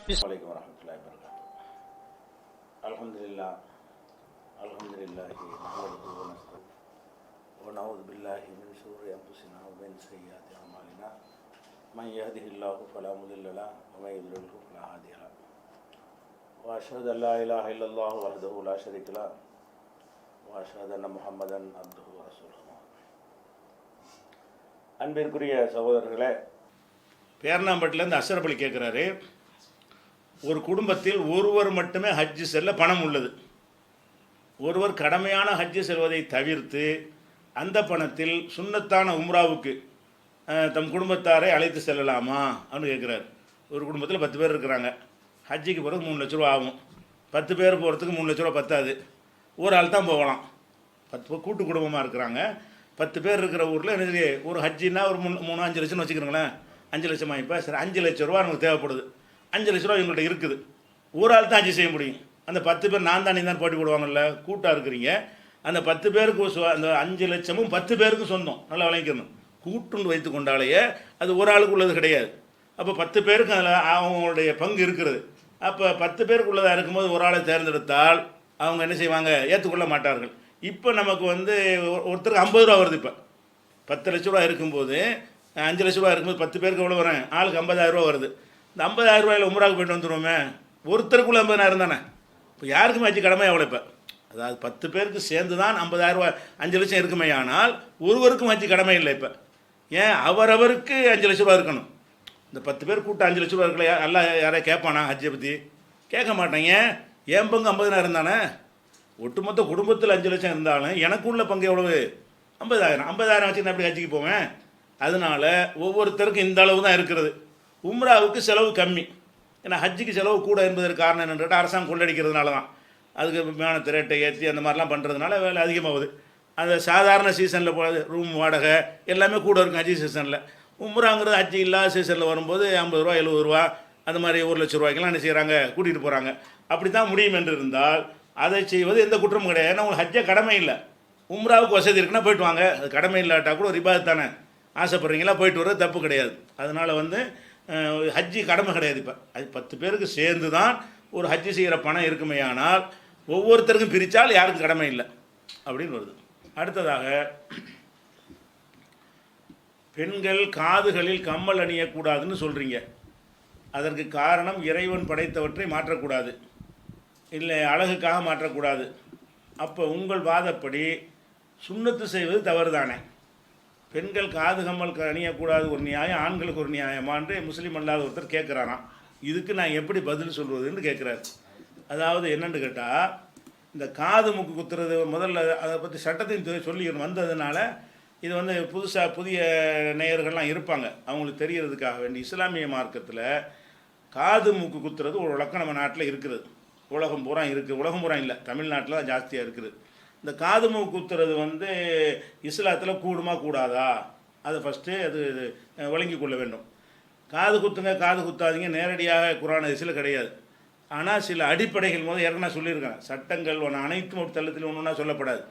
Assalamualaikum warahmatullahi wabarakatuh. Alhamdulillah. Alhamdulillahi nahmaduhu wa nasta'inuhu wa na'udzu billahi min shururi anfusina wa min sayyiati a'malina. Man yahdihillahu fala mudilla lahu wa man yudlilhu fala hadiya lahu. Wa ashhadu an la ilaha illallah wahdahu la sharika lahu wa ashhadu anna Muhammadan abduhu wa rasuluhu. அன்பிற்குரிய சகோதரர்களே, பேர்ணாம்பட்டிலேருந்து அஷ்ரஃப் அலி கேட்குறாரு, ஒரு குடும்பத்தில் ஒருவர் மட்டுமே ஹஜ்ஜு செல்ல பணம் உள்ளது. ஒருவர் கடமையான ஹஜ்ஜு செல்வதை தவிர்த்து அந்த பணத்தில் சுன்னத்தான உம்ராவுக்கு தம் குடும்பத்தாரை அழைத்து செல்லலாமா அப்படின்னு கேட்குறாரு. ஒரு குடும்பத்தில் 10 பேர் இருக்கிறாங்க. ஹஜ்ஜிக்கு போகிறதுக்கு 3 லட்ச ரூபா ஆகும். 10 பேர் போகிறதுக்கு 3 லட்ச ரூபா பத்தாது. ஒரு ஆள் தான் போகலாம். 10 கூட்டு குடும்பமாக இருக்கிறாங்க. 10 பேர் இருக்கிற ஊரில் எனக்கு ஒரு ஹஜ்ஜின்னா ஒரு 3-5 லட்சம்னு வச்சுக்கிறோங்களேன். 5 லட்சமாக இப்போ சரி 5 லட்ச ரூபா நமக்கு தேவைப்படுது. 5 லட்ச ரூபா இவங்கள்ட்ட இருக்குது. ஒரு ஆள் தான் ஹஜ்ஜி செய்ய முடியும். அந்த 10 பேர் நான் தான் நீ தான் போட்டி போடுவாங்கல்ல, கூட்டாக இருக்கிறீங்க. அந்த 10 பேருக்கு அந்த 5 லட்சமும் 10 பேருக்கு சொந்தம். நல்லா விளங்கிக்கணும். கூட்டுன்னு வைத்து கொண்டாலேயே அது ஒரு ஆளுக்கு உள்ளது கிடையாது. அப்போ 10 பேருக்கு அதில் அவங்களுடைய பங்கு இருக்கிறது. அப்போ 10 பேருக்கு உள்ளதாக இருக்கும்போது ஒரு ஆளை தேர்ந்தெடுத்தால் அவங்க என்ன செய்வாங்க, ஏற்றுக்கொள்ள மாட்டார்கள். இப்போ நமக்கு ஒருத்தருக்கு 50 ரூபா வருது. இப்போ 10 லட்ச ரூபா இருக்கும்போது 5 லட்ச ரூபா இருக்கும்போது 10 பேருக்கு எவ்வளோ வரேன், ஆளுக்கு 50,000 ரூபா வருது. இந்த 50,000 ரூபாயில் உம்ராவுக்கு போய்ட்டு வந்துடுவோமே, ஒருத்தருக்குள்ள 50,000 தானே. இப்போ யாருக்குமே வச்சு கடமை எவ்வளோ? இப்போ அதாவது 10 பேருக்கு சேர்ந்து தான் 50,000 ரூபா 5 லட்சம் இருக்குமே. ஆனால் ஒருவருக்கும் வச்சு கடமை இல்லை. இப்போ ஏன் அவரவருக்கு 5 லட்ச ரூபா இருக்கணும். இந்த 10 பேர் கூட்டம் 5 லட்ச ரூபா இருக்கல, எல்லாம் யாரையா கேட்பானா ஹஜ்ஜை பற்றி? கேட்க மாட்டாங்க. என் பங்கு 50,000 தானே. ஒட்டுமொத்த குடும்பத்தில் 5 லட்சம் இருந்தாலும் எனக்கு உள்ள பங்கு எவ்வளவு? 50,000. 50,000 வச்சு நான் எப்படி ஹஜ்ஜிக்கு போவேன்? அதனால் ஒவ்வொருத்தருக்கும் இந்த அளவு தான் இருக்கிறது. உம்ராவுக்கு செலவு கம்மி. ஏன்னா ஹஜ்ஜிக்கு செலவு கூட என்பதற்கு காரணம் என்னென்னு கேட்டால் அரசாங்கம் கொள்ளடிக்கிறதுனால தான். அதுக்கு விமானத்தை ரேட்டை ஏற்றி அந்த மாதிரிலாம் பண்ணுறதுனால வேலை அதிகமாகுது. அந்த சாதாரண சீசனில் போகிறது ரூம் வாடகை எல்லாமே கூட இருக்கும் ஹஜ்ஜி சீசனில். உம்ராங்கிறது ஹஜ்ஜி இல்லாத சீசனில் வரும்போது 50 ரூபா 70 ரூபா அந்த மாதிரி 1 லட்ச ரூபாய்க்கெல்லாம் என்ன செய்கிறாங்க, கூட்டிகிட்டு போகிறாங்க. அப்படி தான் முடியும் என்று இருந்தால் அதை செய்வது எந்த குற்றமும் கிடையாது. ஏன்னா உங்களுக்கு ஹஜ்ஜை கடமை இல்லை. உம்ராவுக்கு வசதி இருக்குன்னா போய்ட்டு வாங்க. அது கடமை இல்லாட்டா கூட ஒரு இபாதத் தானே. ஆசைப்படுறீங்களா, போயிட்டு வர்றது தப்பு கிடையாது. அதனால் ஹஜ்ஜி கடமை கிடையாது. இப்போ அது 10 பேருக்கு சேர்ந்து தான் ஒரு ஹஜ்ஜி செய்கிற பணம் இருக்குமே. ஆனால் ஒவ்வொருத்தருக்கும் பிரித்தால் யாருக்கும் கடமை இல்லை அப்படின்னு வருது. அடுத்ததாக, பெண்கள் காதுகளில் கம்மல் அணியக்கூடாதுன்னு சொல்கிறீங்க. அதற்கு காரணம் இறைவன் படைத்தவற்றை மாற்றக்கூடாது, இல்லை அழகுக்காக மாற்றக்கூடாது. அப்போ உங்கள் வாதப்படி சுன்னத்து செய்வது தவறு தானே? பெண்கள் காது கம்மல் அணியக்கூடாது ஒரு நியாயம், ஆண்களுக்கு ஒரு நியாயமான்று முஸ்லீம் அல்லாத ஒருத்தர் கேட்குறாராம். இதுக்கு நான் எப்படி பதில் சொல்வதுன்னு கேட்குறாரு. அதாவது என்னென்னு கேட்டால், இந்த காது மூக்கு குத்துறது முதல்ல அதை பற்றி சட்டத்தையும் சொல்லி வந்ததுனால இது புதிய நேயர்கள்லாம் இருப்பாங்க, அவங்களுக்கு தெரியறதுக்காக வேண்டி இஸ்லாமிய மார்க்கத்தில் காது மூக்கு குத்துறது ஒரு வழக்கம் நம்ம நாட்டில் இருக்குது. உலகம் பூரா இருக்குது. உலகம் பூரா இல்லை, தமிழ்நாட்டில் தான் ஜாஸ்தியாக இருக்குது. இந்த காது மூக்கு குத்துறது இஸ்லாத்தில் கூடுமா கூடாதா, அதை ஃபஸ்ட்டு அது வழங்கி கொள்ள வேண்டும். காது குத்துங்க காது குத்தாதீங்க நேரடியாக குர்ஆன் ஹதீஸில் கிடையாது. ஆனால் சில அடிப்படைகள் ஏற்கனவே சொல்லியிருக்காங்க. சட்டங்கள் அனைத்தும் ஒரு தள்ளத்தில் ஒன்றுனா சொல்லப்படாது.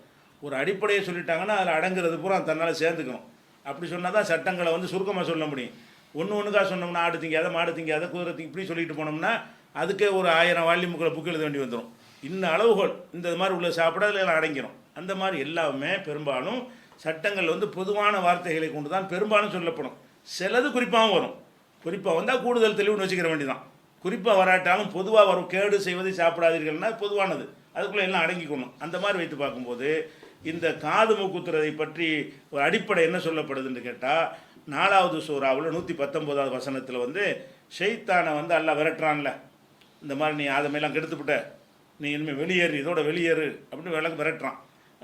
ஒரு அடிப்படையை சொல்லிட்டாங்கன்னா அதில் அடங்குறது பூரா தன்னால் சேர்ந்துக்கணும். அப்படி சொன்னால் தான் சட்டங்களை சுருக்கமாக சொல்ல முடியும். ஒன்றுக்காக சொன்னோம்னா ஆடு திங்காத மாடு திங்காத குதிரை இப்படி சொல்லிட்டு போனோம்னா அதுக்கே ஒரு 1000 வால்யூமுக்களை புக்கு எழுத வேண்டி வந்துடும். இந்த அளவுகோல் இந்த மாதிரி உள்ள சாப்பிட அதில் அடங்கிடும். அந்த மாதிரி எல்லாமே பெரும்பாலும் சட்டங்கள் பொதுவான வார்த்தைகளை கொண்டு தான் பெரும்பாலும் சொல்லப்படும். சிலது குறிப்பாகவும் வரும். குறிப்பாக வந்தால் கூடுதல் தெளிவுன்னு வச்சுக்கிற வேண்டிதான். குறிப்பாக வராட்டாலும் பொதுவாக வரும். கேடு செய்வதை சாப்பிடாதீர்கள்னா பொதுவானது, அதுக்குள்ளே எல்லாம் அடங்கிக்கணும். அந்த மாதிரி வைத்து பார்க்கும்போது இந்த காது மூக்குத்துறதை பற்றி ஒரு அடிப்படை என்ன சொல்லப்படுதுன்னு கேட்டால், 4வது சூராவில் 119வது வசனத்தில் ஷைத்தானை அல்லாஹ் விரட்டுறான்ல, இந்த மாதிரி நீ ஆதமையெல்லாம் கெடுத்துவிட்ட, நீ இனிமேல் வெளியேறு, இதோட வெளியேறு அப்படின்னு விளக்கு விரட்டுறான்.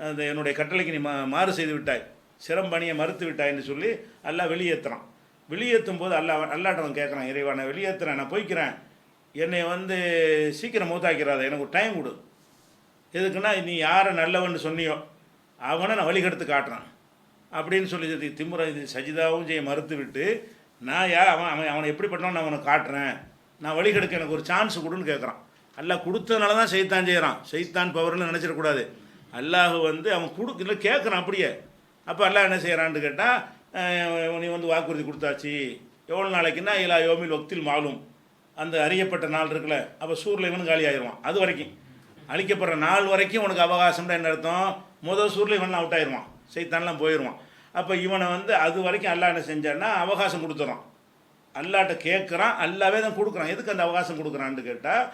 அந்த என்னுடைய கட்டளைக்கு நீ மாறு செய்து விட்டாய், சிரம்பணியை மறுத்து விட்டாய்ன்னு சொல்லி அல்லாஹ் வெளியேற்றுறான். வெளியேற்றும் போது அல்லாட்டவன் கேட்குறான், இறைவா நான் வெளியேற்றுறேன், நான் போய்க்கிறேன், என்னை சீக்கிரம் மூத்தாக்கிறாத, எனக்கு ஒரு டைம் கொடு. எதுக்குன்னா நீ யாரை நல்லவன்னு சொன்னியோ அவனை நான் வழிகெடுத்து காட்டுறான் அப்படின்னு சொல்லி திமுறை சஜிதாவும் செய்ய மறுத்து விட்டு, நான் அவனை எப்படிப்பட்டவன் நான் அவனை காட்டுறேன், நான் வழிகெடுக்க எனக்கு ஒரு சான்ஸ் கொடுன்னு கேட்குறான். அல்லாஹ் கொடுத்ததுனால தான் சைத்தான் செய்கிறான். சைத்தான் பவர்னு நினச்சிடக்கூடாது. அல்லாஹ் அவன் கொடுக்கல கேட்குறான் அப்படியே. அப்போ அல்லாஹ் என்ன செய்கிறான்னு கேட்டால், நீ வாக்குறுதி கொடுத்தாச்சு, எவ்வளோ நாளைக்குன்னா இலா யோமில் வக்தில் மாலும், அந்த அறியப்பட்ட நாள் இருக்குல்ல, அப்போ சூரில் இவனும் காலி ஆயிடுவான். அது வரைக்கும் அழிக்கப்படுற நாள் வரைக்கும் உனக்கு அவகாசம்னா என்ன அர்த்தம்? முதல் சூரில் இவன் அவுட் ஆயிடுவான், சைத்தான்லாம் போயிடுவான். அப்போ இவனை வந்து அது வரைக்கும் அல்லாஹ் என்ன செஞ்சான்னா அவகாசம் கொடுத்துறான். அல்லாட்ட கேட்குறான், அல்லாவே தான் கொடுக்குறான். எதுக்கு அந்த அவகாசம் கொடுக்குறான்னு கேட்டால்,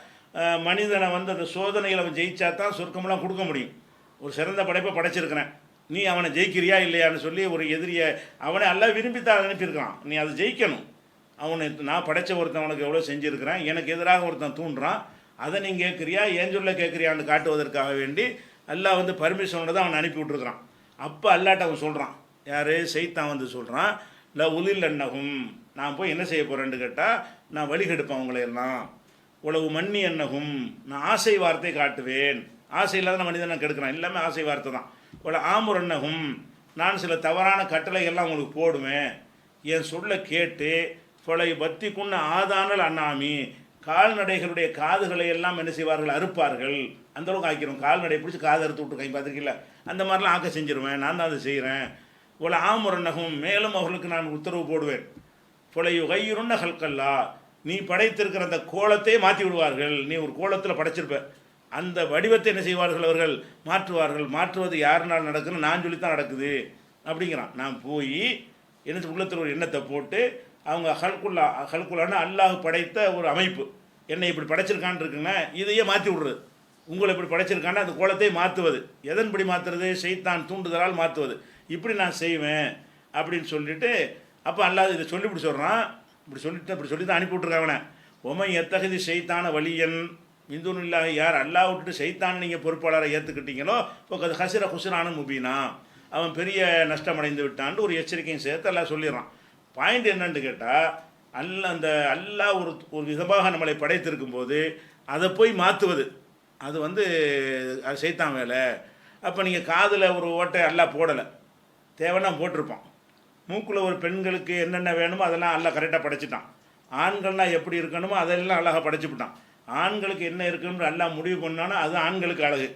மனிதனை வந்து அந்த சோதனையில் அவன் ஜெயிச்சா தான் சொர்க்கமெல்லாம் கொடுக்க முடியும். ஒரு சிறந்த படைப்பை படைச்சிருக்கிறேன், நீ அவனை ஜெயிக்கிறியா இல்லையான்னு சொல்லி ஒரு எதிரியை அவனை எல்லாம் விரும்பித்தான் அனுப்பியிருக்கிறான். நீ அதை ஜெயிக்கணும். அவனை நான் படைத்த ஒருத்தன் உனக்கு எவ்வளோ செஞ்சுருக்கிறேன், எனக்கு எதிராக ஒருத்தன் தூண்டுறான், அதை நீ கேட்குறியா ஏன் சொல்ல கேட்குறியான்னு காட்டுவதற்காக வேண்டி அல்லாஹ் வந்து பர்மிஷனோட தான் அவனை அனுப்பி விட்ருக்குறான். அப்போ அல்லாட்ட அவன் சொல்கிறான், யார் சைத்தான் வந்து சொல்கிறான், இல்லை உலில் அன்னகும், நான் போய் என்ன செய்ய போகிறேன்னு கேட்டால் நான் வழிகெடுப்பேன் அவங்களையெல்லாம். உளவு மன்னி அன்னகும், நான் ஆசை வார்த்தை காட்டுவேன். ஆசை இல்லாத மனிதன் நான் கெடுக்கிறான், எல்லாமே ஆசை வார்த்தை தான். உள்ள ஆமுர் அன்னகும், நான் சில தவறான கட்டளைகள்லாம் உங்களுக்கு போடுவேன். என் சொல்ல கேட்டு கொலை பத்தி குன்ன ஆதானல் அண்ணாமி, கால்நடைகளுடைய காதுகளை எல்லாம் என்ன செய்வார்கள், அறுப்பார்கள். அந்தளவுக்கு ஆக்கிடும். கால்நடை பிடிச்சி காது அறுத்து விட்டு கை பார்த்துருக்கீங்கள, அந்த மாதிரிலாம் ஆக்க செஞ்சிருவேன், நான் தான் அதை செய்கிறேன். உள்ள ஆமுரன்னகும், மேலும் அவர்களுக்கு நான் உத்தரவு போடுவேன். பொலையு கையுருன்ன ஹல்கல்லா, நீ படைத்திருக்கிற அந்த கோலத்தை மாற்றி விடுவார்கள். நீ ஒரு கோலத்தில் படைச்சிருப்ப, அந்த வடிவத்தை என்ன செய்வார்கள், அவர்கள் மாற்றுவார்கள். மாற்றுவது யாருனால் நடக்குன்னு நான் சொல்லித்தான் நடக்குது அப்படிங்கிறான். நான் போய் என்ன உள்ளத்தில் ஒரு எண்ணத்தை போட்டு அவங்க ஹல்குல்லான்னு அல்லாஹ் படைத்த ஒரு அமைப்பு, என்னை இப்படி படைச்சிருக்கான்னு இருக்குன்னா இதையே மாற்றி விடுறது. உங்களை இப்படி படைச்சிருக்கான்னா அந்த கோலத்தை மாற்றுவது. எதன்படி மாற்றுறது? ஷைத்தான் தூண்டுதலால் மாற்றுவது. இப்படி நான் செய்வேன் அப்படின்னு சொல்லிட்டு, அப்போ அல்லாஹ் இதை சொல்லி இப்படி சொல்கிறான். இப்படி சொல்லி தான் அனுப்பி விட்ருக்காங்கண்ணே. ஒமை எத்தகதி ஷைத்தான வலியன் இந்துன்னு இல்லாத, யார் அல்லாஹ் விட்டுட்டு ஷைத்தான் நீங்கள் பொறுப்பாளரை ஏற்றுக்கிட்டீங்களோ இப்போ அது ஹசிர ஹுசரானு முபீனா, அவன் பெரிய நஷ்டம் அடைந்து விட்டான்ட்டு ஒரு எச்சரிக்கையும் சேர்த்து எல்லாம் சொல்லிடுறான். பாயிண்ட் என்னன்னு கேட்டால், அல்லாஹ் ஒரு விதமாக நம்மளை படைத்திருக்கும் போது அதை போய் மாற்றுவது, அது வந்து அது சைத்தான் வேலை. அப்போ நீங்கள் காதில் ஒரு ஓட்டை அல்லாஹ் போடலை, தேவைன்னா போட்டிருப்பான். மூக்கில் ஒரு பெண்களுக்கு என்னென்ன வேணுமோ அதெல்லாம் அல்லாஹ் கரெக்டாக படைச்சிட்டான். ஆண்கள்லாம் எப்படி இருக்கணுமோ அதெல்லாம் அழகாக படைச்சிவிட்டான். ஆண்களுக்கு என்ன இருக்குன்னு அல்லாஹ் முடிவு பண்ணானோ அது ஆண்களுக்கு அழகு,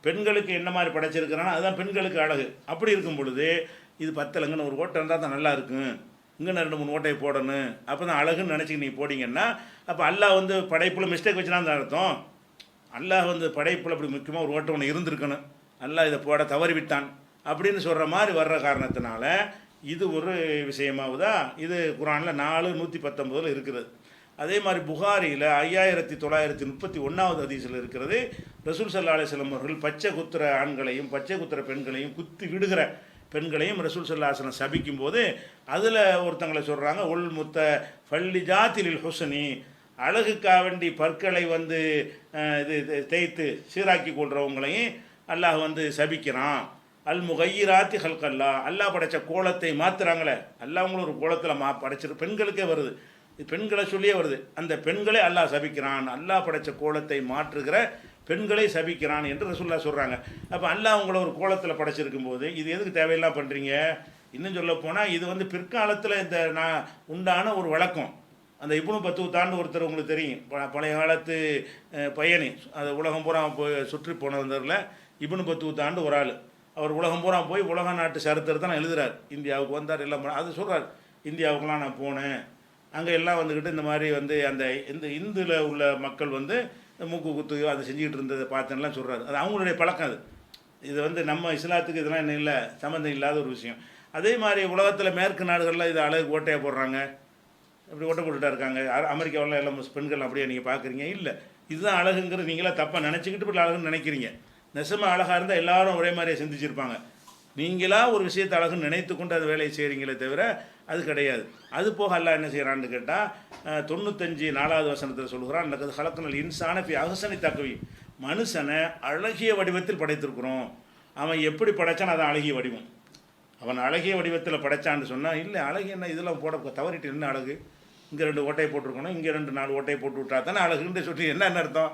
பெண்களுக்கு என்ன மாதிரி படைச்சிருக்கிறானோ அதுதான் பெண்களுக்கு அழகு. அப்படி இருக்கும் பொழுது இது பத்தலைங்கன்னு ஒரு ஓட்டை இருந்தால் தான் நல்லா இருக்கும், இங்கே 2-3 ஓட்டையை போடணும், அப்போ தான் அழகுன்னு நினச்சி நீங்கள் போடிங்கன்னா, அப்போ அல்லாஹ் வந்து படைப்பில் மிஸ்டேக் வச்சுனான்னு அர்த்தம். அல்லாஹ் வந்து படைப்பில் அப்படி முக்கியமாக ஒரு ஓட்டை ஒன்று இருந்திருக்கணும், அல்லாஹ் இதை போட தவறிவிட்டான் அப்படின்னு சொல்கிற மாதிரி வர்ற காரணத்தினால இது ஒரு விஷயமாவதா. இது குர்ஆனில் 4:119 இருக்கிறது. அதே மாதிரி புகாரியில் 5931 ஹதீஸில் இருக்கிறது. ரசூல் ஸல்லல்லாஹு அலைஹி வஸல்லம் அவர்கள் பச்சை குத்துற ஆண்களையும் பச்சை குத்துற பெண்களையும் குத்தி விடுகிற பெண்களையும் ரசூல் ஸல்லல்லாஹு அலைஹி வஸல்லம் சபிக்கும் போது அதில் ஒருத்தங்களை சொல்கிறாங்க, உல் முத்த ஃபல்லி ஜாத்திலில் ஹுஸ்னி, அழகுக்காக வேண்டி பற்களை வந்து இது தேய்த்து சீராக்கி கொள்கிறவங்களையும் அல்லாஹ் வந்து சபிக்கிறான். அல் முகையிராத்தி ஹல்கல்லா, அல்லாஹ் படைத்த கோலத்தை மாற்றுறாங்களே, அல்லாஹ் அவங்களும் ஒரு கோலத்தில் படைச்சிரு பெண்களுக்கே வருது, இது பெண்களை சொல்லியே வருது. அந்த பெண்களை அல்லாஹ் சபிக்கிறான், அல்லாஹ் படைத்த கோலத்தை மாற்றுகிற பெண்களை சபிக்கிறான் என்று ரசூலுல்லாஹ் சொல்கிறாங்க. அப்போ அல்லாஹ் உங்களை ஒரு கோலத்தில் படைச்சிருக்கும் போது இது எதுக்கு தேவையெல்லாம் பண்ணுறீங்க? இன்னும் சொல்ல போனால் இது வந்து பிற்காலத்தில் இந்த நான் உண்டான ஒரு வழக்கம். அந்த இப்னு பத்தூத்தான்னு ஒருத்தர் உங்களுக்கு தெரியும், பழைய காலத்து பயணி, அது உலகம் பூரா போய் சுற்றி போனதில் இப்னு பத்தூத்தாண்டு ஒரு ஆள். அவர் உலகம் பூரா போய் உலக நாட்டு சரித்திரத்தை நான் எழுதுறார். இந்தியாவுக்கு வந்தார், எல்லாம் அது சொல்கிறார், இந்தியாவுக்குலாம் நான் போனேன், அங்கே எல்லாம் வந்துக்கிட்டு இந்த மாதிரி வந்து அந்த இந்துல உள்ள மக்கள் வந்து மூக்கு குத்து அதை செஞ்சுக்கிட்டு இருந்ததை பார்த்தேன்லாம் சொல்கிறாரு. அது அவங்களுடைய பழக்கம். இது வந்து நம்ம இஸ்லாத்துக்கு இதெல்லாம் என்ன இல்லை, சம்மந்தம் இல்லாத ஒரு விஷயம். அதே மாதிரி உலகத்தில் மேற்கு நாடுகளில் இது அழகு ஓட்டையாக போடுறாங்க, இப்படி ஓட்டை போட்டுட்டா இருக்காங்க. அமெரிக்காவில் எல்லாம் பெண்கள் அப்படியே நீங்கள் பார்க்குறீங்க. இல்லை, இதுதான் அழகுங்கிறது நீங்களாம் தப்பாக நினச்சிக்கிட்டு இப்படி அழகுன்னு நினைக்கிறீங்க. நெசமாக அழகாக இருந்தால் எல்லாரும் ஒரே மாதிரியே சிந்திச்சிருப்பாங்க. நீங்களாக ஒரு விஷயத்தை அழகுன்னு நினைத்து கொண்டு அது வேலையை செய்கிறீங்களே தவிர அது கிடையாது. அது போக அல்லாஹ் என்ன செய்கிறான்னு கேட்டால் 95 வசனத்தில் சொல்கிறான், அந்த ஹலக்கனல் இன்சான பி அஹ்சனி தக்வீம், மனுஷனை அழகிய வடிவத்தில் படைத்திருக்கிறோம். அவன் எப்படி படைச்சான் அது அழகிய வடிவம். அவன் அழகிய வடிவத்தில் படைச்சான்னு சொன்னால், இல்லை அழகு என்ன இதெல்லாம் போட தவறிட்டு என்ன அழகு, இங்கே 2 ஓட்டையை போட்டிருக்கணும், இங்கே 4 ஓட்டையை போட்டு விட்டா தானே அழகுன்னு சொல்லி என்ன அர்த்தம்?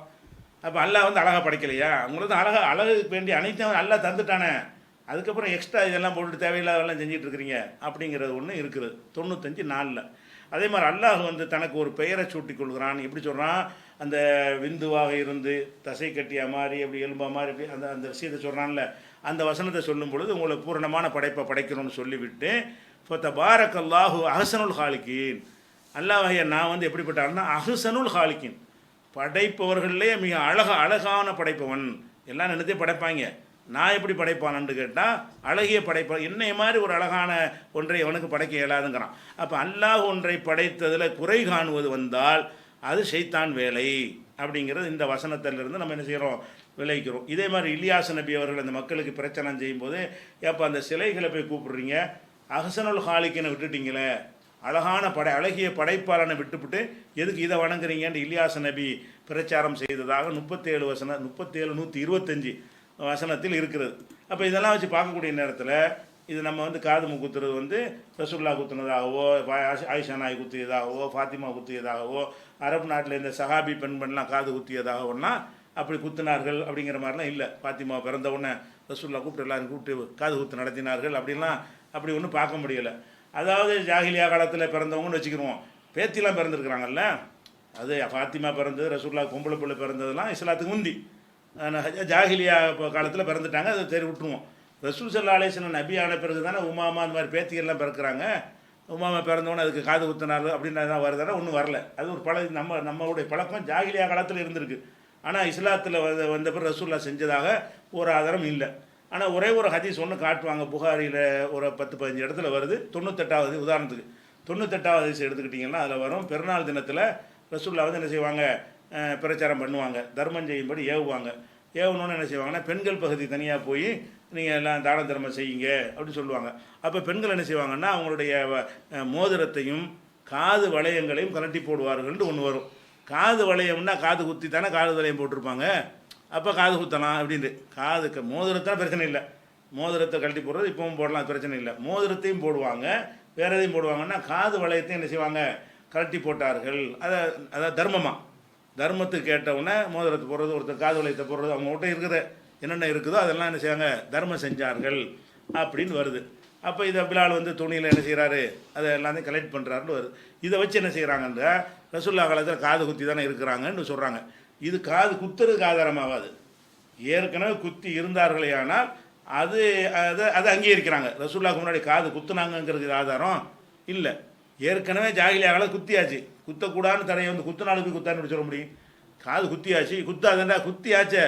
அப்போ அல்லாஹ் வந்து அழகாக படைக்கலையா? அவங்களுக்கு அழகுக்கு வேண்டிய அனைத்தையும் அல்லாஹ் தந்துட்டானே, அதுக்கப்புறம் எக்ஸ்ட்ரா இதெல்லாம் போட்டுட்டு தேவையில்லாதெல்லாம் செஞ்சுட்டு இருக்கிறீங்க அப்படிங்கிறது ஒன்று இருக்குது 95:4. அதே மாதிரி அல்லாஹ் வந்து தனக்கு ஒரு பெயரை சூட்டி கொள்கிறான். எப்படி சொல்கிறான்? அந்த விந்துவாக இருந்து தசை கட்டியா மாதிரி அப்படி எலும்பா மாதிரி அப்படி அந்த விஷயத்தை சொல்கிறான்ல, அந்த வசனத்தை சொல்லும் பொழுது உங்களை பூரணமான படைப்பை படைக்கணும்னு சொல்லிவிட்டு, இப்போ தபாரக்கல்லாஹு அஹ்சனுல் ஹாலிகீன், அல்லாஹ்வைய நான் வந்து எப்படிப்பட்டான்னா அஹ்சனுல் ஹாலிக்கின், படைப்பவர்களே மிக அழகான படைப்பவன். எல்லாம் நினைத்தே படைப்பாங்க, நான் எப்படி படைப்பானு கேட்டால் அழகிய படைப்பான். என்னைய மாதிரி ஒரு அழகான ஒன்றை அவனுக்கு படைக்க இயலாதுங்கிறான். அப்போ அல்லாஹ் ஒன்றை படைத்ததில் குறை காணுவது வந்தால் அது ஷைத்தான் வேலை அப்படிங்கிறது இந்த வசனத்திலிருந்து நம்ம என்ன செய்கிறோம், விளைவிக்கிறோம். இதே மாதிரி இலியாஸ் நபி அவர்கள் அந்த மக்களுக்கு பிரச்சனை செய்யும்போது, ஏப்போ அந்த சிலைகளை போய் கூப்பிடுறீங்க, அஹ்சனுல் ஹாலிக்கினை விட்டுட்டீங்களே, அழகான அழகிய படைப்பாளனை விட்டுவிட்டு எதுக்கு இதை வணங்குறீங்கன்னு இலியாஸ் நபி பிரச்சாரம் செய்ததாக 125 வசனத்தில் இருக்கிறது. அப்போ இதெல்லாம் வச்சு பார்க்கக்கூடிய நேரத்தில் இது நம்ம வந்து காது குத்துறது வந்து ரசூல்லா குத்துனதாகவோ, ஆயிஷா நாய் குத்தியதாகவோ, ஃபாத்திமா குத்தியதாகவோ, அரபு நாட்டில் இந்த சஹாபி பெண்லாம் காது குத்தியதாகவோன்னா அப்படி குத்தினார்கள் அப்படிங்கிற மாதிரிலாம் இல்லை. ஃபாத்திமா பிறந்த உடனே ரசூல்லா கூப்பிட்டு எல்லாரும் கூப்பிட்டு காது குத்து நடத்தினார்கள் அப்படின்லாம் அப்படி ஒன்றும் பார்க்க முடியலை. அதாவது ஜாஹிலியா காலத்தில் பிறந்தவங்கன்னு வச்சுக்கிடுவோம். பேத்திலாம் பிறந்திருக்கிறாங்கல்ல, அது ஃபாத்திமா பிறந்தது, ரசூல்லா பொம்பளை பிள்ளை பிறந்ததெல்லாம் இஸ்லாத்துக்கு முந்தி. ஜாஹிலியா காலத்தில் பிறந்துட்டாங்க, அதை தெரி விட்டுருவோம். ரசூல் ஸல்லல்லாஹு அலைஹி வஸல்லம் நபி ஆன பிறகு தானே உமாமா அந்த மாதிரி பேத்திகள்லாம் பிறக்கிறாங்க. உமாமா பிறந்தவொன்னே அதுக்கு காது குத்தினார் அப்படின்றதான் வருதானே, ஒன்றும் வரல. அது ஒரு நம்மளுடைய பழக்கம் ஜாஹிலியா காலத்தில் இருந்திருக்கு. ஆனால் இஸ்லாத்தில் வந்த பிறகு ரசூல்லா செஞ்சதாக ஒரு ஆதாரம் இல்லை. ஆனால் ஒரே ஒரு ஹதீஸ் ஒன்று காட்டுவாங்க, புகாரியில் ஒரு 10-15 இடத்துல வருது. 98வது உதாரணத்துக்கு 98வது ஹதீஸ் எடுத்துக்கிட்டிங்கன்னா அதில் வரும், பெருநாள் தினத்தில் ரசூல்லா வந்து என்ன செய்வாங்க, பிரச்சாரம் பண்ணுவாங்க, தர்மம் செய்யும்படி ஏவுவாங்க. ஏவணுன்னு என்ன செய்வாங்கன்னா, பெண்கள் பகுதி தனியாக போய் நீங்கள் எல்லாம் தான தர்மம் செய்யுங்க அப்படின்னு சொல்லுவாங்க. அப்போ பெண்கள் என்ன செய்வாங்கன்னா, அவங்களுடைய மோதிரத்தையும் காது வளையங்களையும் கலட்டி போடுவார்கள்னு ஒன்று வரும். காது வளையம்னா காது குத்தி தானே காது வளையம் போட்டிருப்பாங்க, அப்போ காது குத்தலாம் அப்படின்ட்டு. காதுக்கு மோதிரத்தான் பிரச்சனை இல்லை, மோதிரத்தை கழட்டி போடுறது இப்பவும் போடலாம், பிரச்சனை இல்லை. மோதிரத்தையும் போடுவாங்க, வேறு எதையும் போடுவாங்கன்னா காது வளையத்தையும் என்ன செய்வாங்க, கழட்டி போட்டார்கள். அதாவது தர்மத்துக்கு கேட்டவுடனே மோதிரத்தை போடுறது, ஒருத்தர் காது வளையத்தை போடுறது, அவங்ககிட்ட இருக்கிற என்னென்ன இருக்குதோ அதெல்லாம் என்ன செய்வாங்க, தர்மம் செஞ்சார்கள் அப்படின்னு வருது. அப்போ இதை பிலால் வந்து துணியில் என்ன செய்கிறாரு, அதை எல்லாத்தையும் கலெக்ட் பண்ணுறாருன்னு வருது. இதை வச்சு என்ன செய்கிறாங்கன்ற ரசூல்லா காலத்தில் காது குத்தி தானே இருக்கிறாங்கன்னு சொல்கிறாங்க. இது காது குத்துறதுக்கு ஆதாரமாகாது. ஏற்கனவே குத்தி இருந்தார்களே ஆனால் அது அதை அங்கீகரிக்கிறாங்க. ரசூல்லாவுக்கு முன்னாடி காது குத்துனாங்கிறதுக்கு ஆதாரம் இல்லை. ஏற்கனவே ஜாகிலியா காலம் குத்தியாச்சு, குத்தக்கூடாதுன்னு தடையை வந்து குத்துனாலுக்கு குத்தான்னு சொல்ல முடியும். காது குத்தியாச்சு, குத்தாதண்டா குத்தியாச்சே,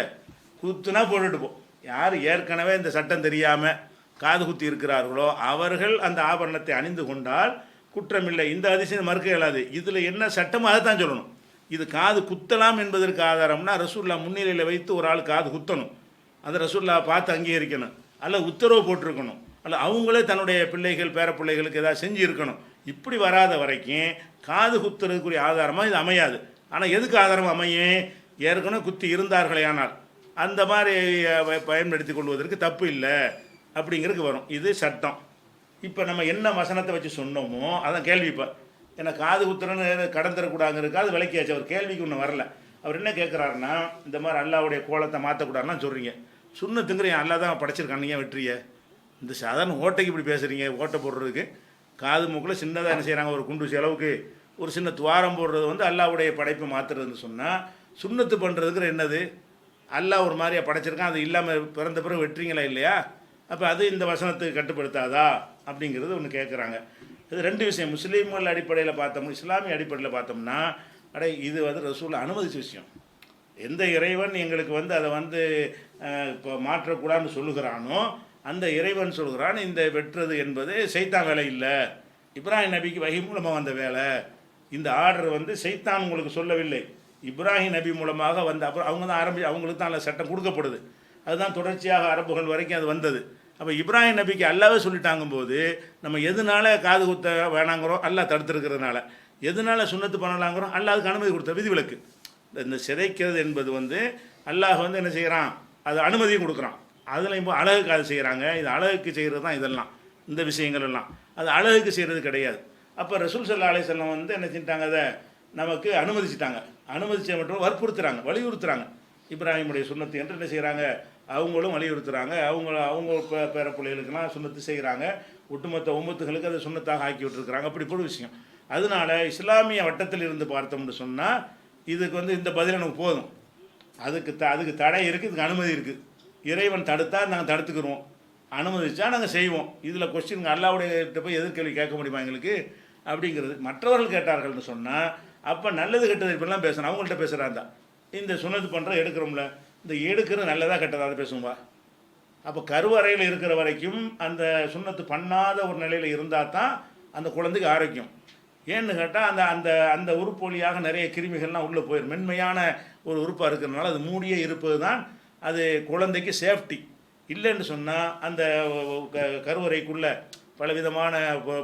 குத்துனா போட்டுட்டு போ. யார் ஏற்கனவே இந்த சட்டம் தெரியாமல் காது குத்தி இருக்கிறார்களோ அவர்கள் அந்த ஆபரணத்தை அணிந்து கொண்டால் குற்றமில்லை. இந்த அதிசயம் மறுக்க இயலாது. இதில் என்ன சட்டமோ அதை தான் சொல்லணும். இது காது குத்தலாம் என்பதற்கு ஆதாரம்னா ரசூல்லா முன்னிலையில் வைத்து ஒரு ஆள் காது குத்தணும், அதை ரசூல்லா பார்த்து அங்கீகரிக்கணும், அல்ல உத்தரவு போட்டிருக்கணும், அல்ல அவங்களே தன்னுடைய பிள்ளைகள் பேர பிள்ளைகளுக்கு ஏதாவது செஞ்சு இருக்கணும். இப்படி வராத வரைக்கும் காது குத்துறதுக்குரிய ஆதாரமாக இது அமையாது. ஆனால் எதுக்கு ஆதாரம் அமையும், ஏற்கனவே குத்தி இருந்தார்களே ஆனால் அந்த மாதிரி பயன்படுத்தி கொள்வதற்கு தப்பு இல்லை அப்படிங்கிறதுக்கு வரும். இது சட்டம். இப்போ நம்ம என்ன வசனத்தை வச்சு சொன்னோமோ அதான் கேள்வி. இப்போ ஏன்னா காது குத்துறன்னு கடன் தரக்கூடாதுங்கிறதுக்கு அது விளக்கியாச்சு. அவர் கேள்விக்கு ஒன்று வரல. அவர் என்ன கேட்குறாருன்னா, இந்த மாதிரி அல்லாவுடைய கோலத்தை மாற்றக்கூடாதுன்னா சொல்கிறீங்க, சுண்ணத்துங்கிறீங்க, அல்லா தான் படைச்சிருக்கான், நீங்கள் வெட்டுறிய. இந்த சாதாரண ஓட்டைக்கு இப்படி பேசுகிறீங்க, ஓட்டை போடுறதுக்கு காது மூக்கில் சின்னதாக என்ன செய்கிறாங்க, ஒரு குண்டு செலவுக்கு ஒரு சின்ன துவாரம் போடுறது வந்து அல்லாவுடைய படைப்பை மாற்றுறதுன்னு சொன்னால் சுண்ணத்து பண்ணுறதுங்கிற என்னது, அல்லாஹ் ஒரு மாதிரியாக படைச்சிருக்கான், அது இல்லாமல் பிறந்த பிறகு வெட்டுறீங்களா இல்லையா? அப்போ அது இந்த வசனத்துக்கு கட்டுப்படுத்தாதா அப்படிங்கிறது ஒன்று கேட்குறாங்க. இது ரெண்டு விஷயம். முஸ்லீம்கள் அடிப்படையில் பார்த்தோம்னா, இஸ்லாமிய அடிப்படையில் பார்த்தோம்னா, இது வந்து ரசூல் அனுமதிச்ச விஷயம். எந்த இறைவன் எங்களுக்கு வந்து அதை வந்து இப்போ மாற்றக்கூடாதுன்னு சொல்லுகிறானோ அந்த இறைவன் சொல்கிறான், இந்த வெட்டுறது என்பது சைத்தான் வேலை இல்லை, இப்ராஹிம் நபிக்கு வஹி மூலமாக வந்த வேலை. இந்த ஆர்டர் வந்து சைத்தான் உங்களுக்கு சொல்லவில்லை, இப்ராஹிம் நபி மூலமாக வந்த. அப்புறம் அவங்க தான் அவங்களுக்கு தான் அந்த சட்டம் கொடுக்கப்படுது. அதுதான் தொடர்ச்சியாக அரபுகள் வரைக்கும் அது வந்தது. அப்போ இப்ராஹிம் நபிக்கு அல்லாவே சொல்லிட்டாங்கும் போது நம்ம எதனால காது குத்த வேணாங்கிறோம், அல்லாஹ் தடுத்துருக்கிறதுனால, எதனால சுண்ணத்து பண்ணலாங்கிறோம், அல்லாஹ் அதுக்கு அனுமதி கொடுத்த விதிவிலக்கு. இந்த சிதைக்கிறது என்பது வந்து அல்லாஹ் வந்து என்ன செய்கிறான், அது அனுமதியும் கொடுக்குறான். அதில் இப்போ அழகுக்கு அது செய்கிறாங்க. இது அழகுக்கு செய்கிறது தான் இதெல்லாம், இந்த விஷயங்கள் எல்லாம் அது அழகுக்கு செய்கிறது கிடையாது. அப்போ ரசூல் ஸல்லல்லாஹு அலைஹி வஸல்லம் வந்து என்ன செஞ்சிட்டாங்க, அதை நமக்கு அனுமதிச்சிட்டாங்க. அனுமதிச்ச மட்டும் வற்புறுத்துறாங்க, வலியுறுத்துறாங்க. இப்ராஹிமுடைய சுண்ணத்து என்று என்ன செய்கிறாங்க, அவங்களும் வலியுறுத்துகிறாங்க. அவங்க பேர பிள்ளைகளுக்கெல்லாம் சுண்ணத்து செய்கிறாங்க. ஒட்டுமொத்த உம்மத்துகளுக்கு அதை சுண்ணத்தாக ஆக்கி விட்டுருக்குறாங்க. அப்படி போட விஷயம். அதனால இஸ்லாமிய வட்டத்தில் இருந்து பார்த்தோம்னு சொன்னால் இதுக்கு வந்து இந்த பதில் நமக்கு போதும். அதுக்கு தடை இருக்குது, இதுக்கு அனுமதி இருக்குது. இறைவன் தடுத்தா நாங்கள் தடுத்துக்கிறோம், அனுமதிச்சா நாங்கள் செய்வோம். இதில் கொஸ்டின் அல்லாவுடைய போய் எதிர்கேள்வி கேட்க முடியுமா எங்களுக்கு? அப்படிங்கிறது. மற்றவர்கள் கேட்டார்கள்னு சொன்னால் அப்போ நல்லது கெட்டது இப்படிலாம் பேசணும். அவங்கள்ட்ட பேசுகிறாந்தா இந்த சுண்ணத்து பண்ணுற எடுக்கிறோம்ல, இந்த எடுக்கிறது நல்லதாக கெட்டதாக அதை பேசுவோம்பா. அப்போ கருவறையில் இருக்கிற வரைக்கும் அந்த சுண்ணத்து பண்ணாத ஒரு நிலையில் இருந்தால் தான் அந்த குழந்தைக்கு ஆரோக்கியம். ஏன்னு கேட்டால் அந்த அந்த அந்த உறுப்பு வழியாக நிறைய கிருமிகள்லாம் உள்ளே போயிடும். மென்மையான ஒரு உறுப்பாக இருக்கிறதுனால அது மூடியே இருப்பது தான் அது குழந்தைக்கு சேஃப்டி. இல்லைன்னு சொன்னால் அந்த கருவறைக்குள்ளே பலவிதமான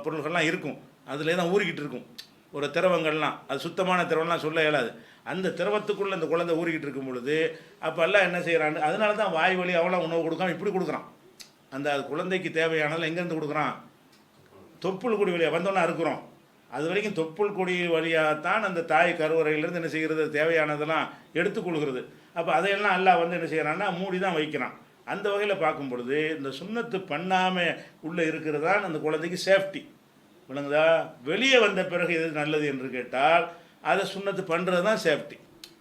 பொருள்கள்லாம் இருக்கும், அதிலே தான் ஊறிக்கிட்டு இருக்கும். ஒரு திரவங்கள்லாம் அது சுத்தமான திரவம்லாம் சொல்ல இயலாது. அந்த திரவத்துக்குள்ளே அந்த குழந்தை ஊறிக்கிட்டு இருக்கும் பொழுது அப்போ எல்லாம் என்ன செய்கிறான்னு, அதனால தான் வாய் வழி அவ்வளோ உணவு கொடுக்காம இப்படி கொடுக்குறான். அந்த குழந்தைக்கு தேவையானதில் எங்கேருந்து கொடுக்குறான்? தொப்புள் கொடி வழியாக வந்தோன்னா இருக்கிறோம். அது வரைக்கும் தொப்புள் கொடி வழியாகத்தான் அந்த தாய் கருவறையிலேருந்து என்ன செய்கிறது, தேவையானதெல்லாம் எடுத்துக்கொள்கிறது. அப்போ அதையெல்லாம் எல்லாம் வந்து என்ன செய்கிறான்னா மூடி தான் வைக்கிறான். அந்த வகையில் பார்க்கும் பொழுது இந்த சுண்ணத்து பண்ணாமல் உள்ளே இருக்கிறது தான் அந்த குழந்தைக்கு சேஃப்டி. விளங்குதா? வெளியே வந்த பிறகு எது நல்லது என்று கேட்டால் அதை சுண்ணத்து பண்ணுறது தான் சேஃப்டி.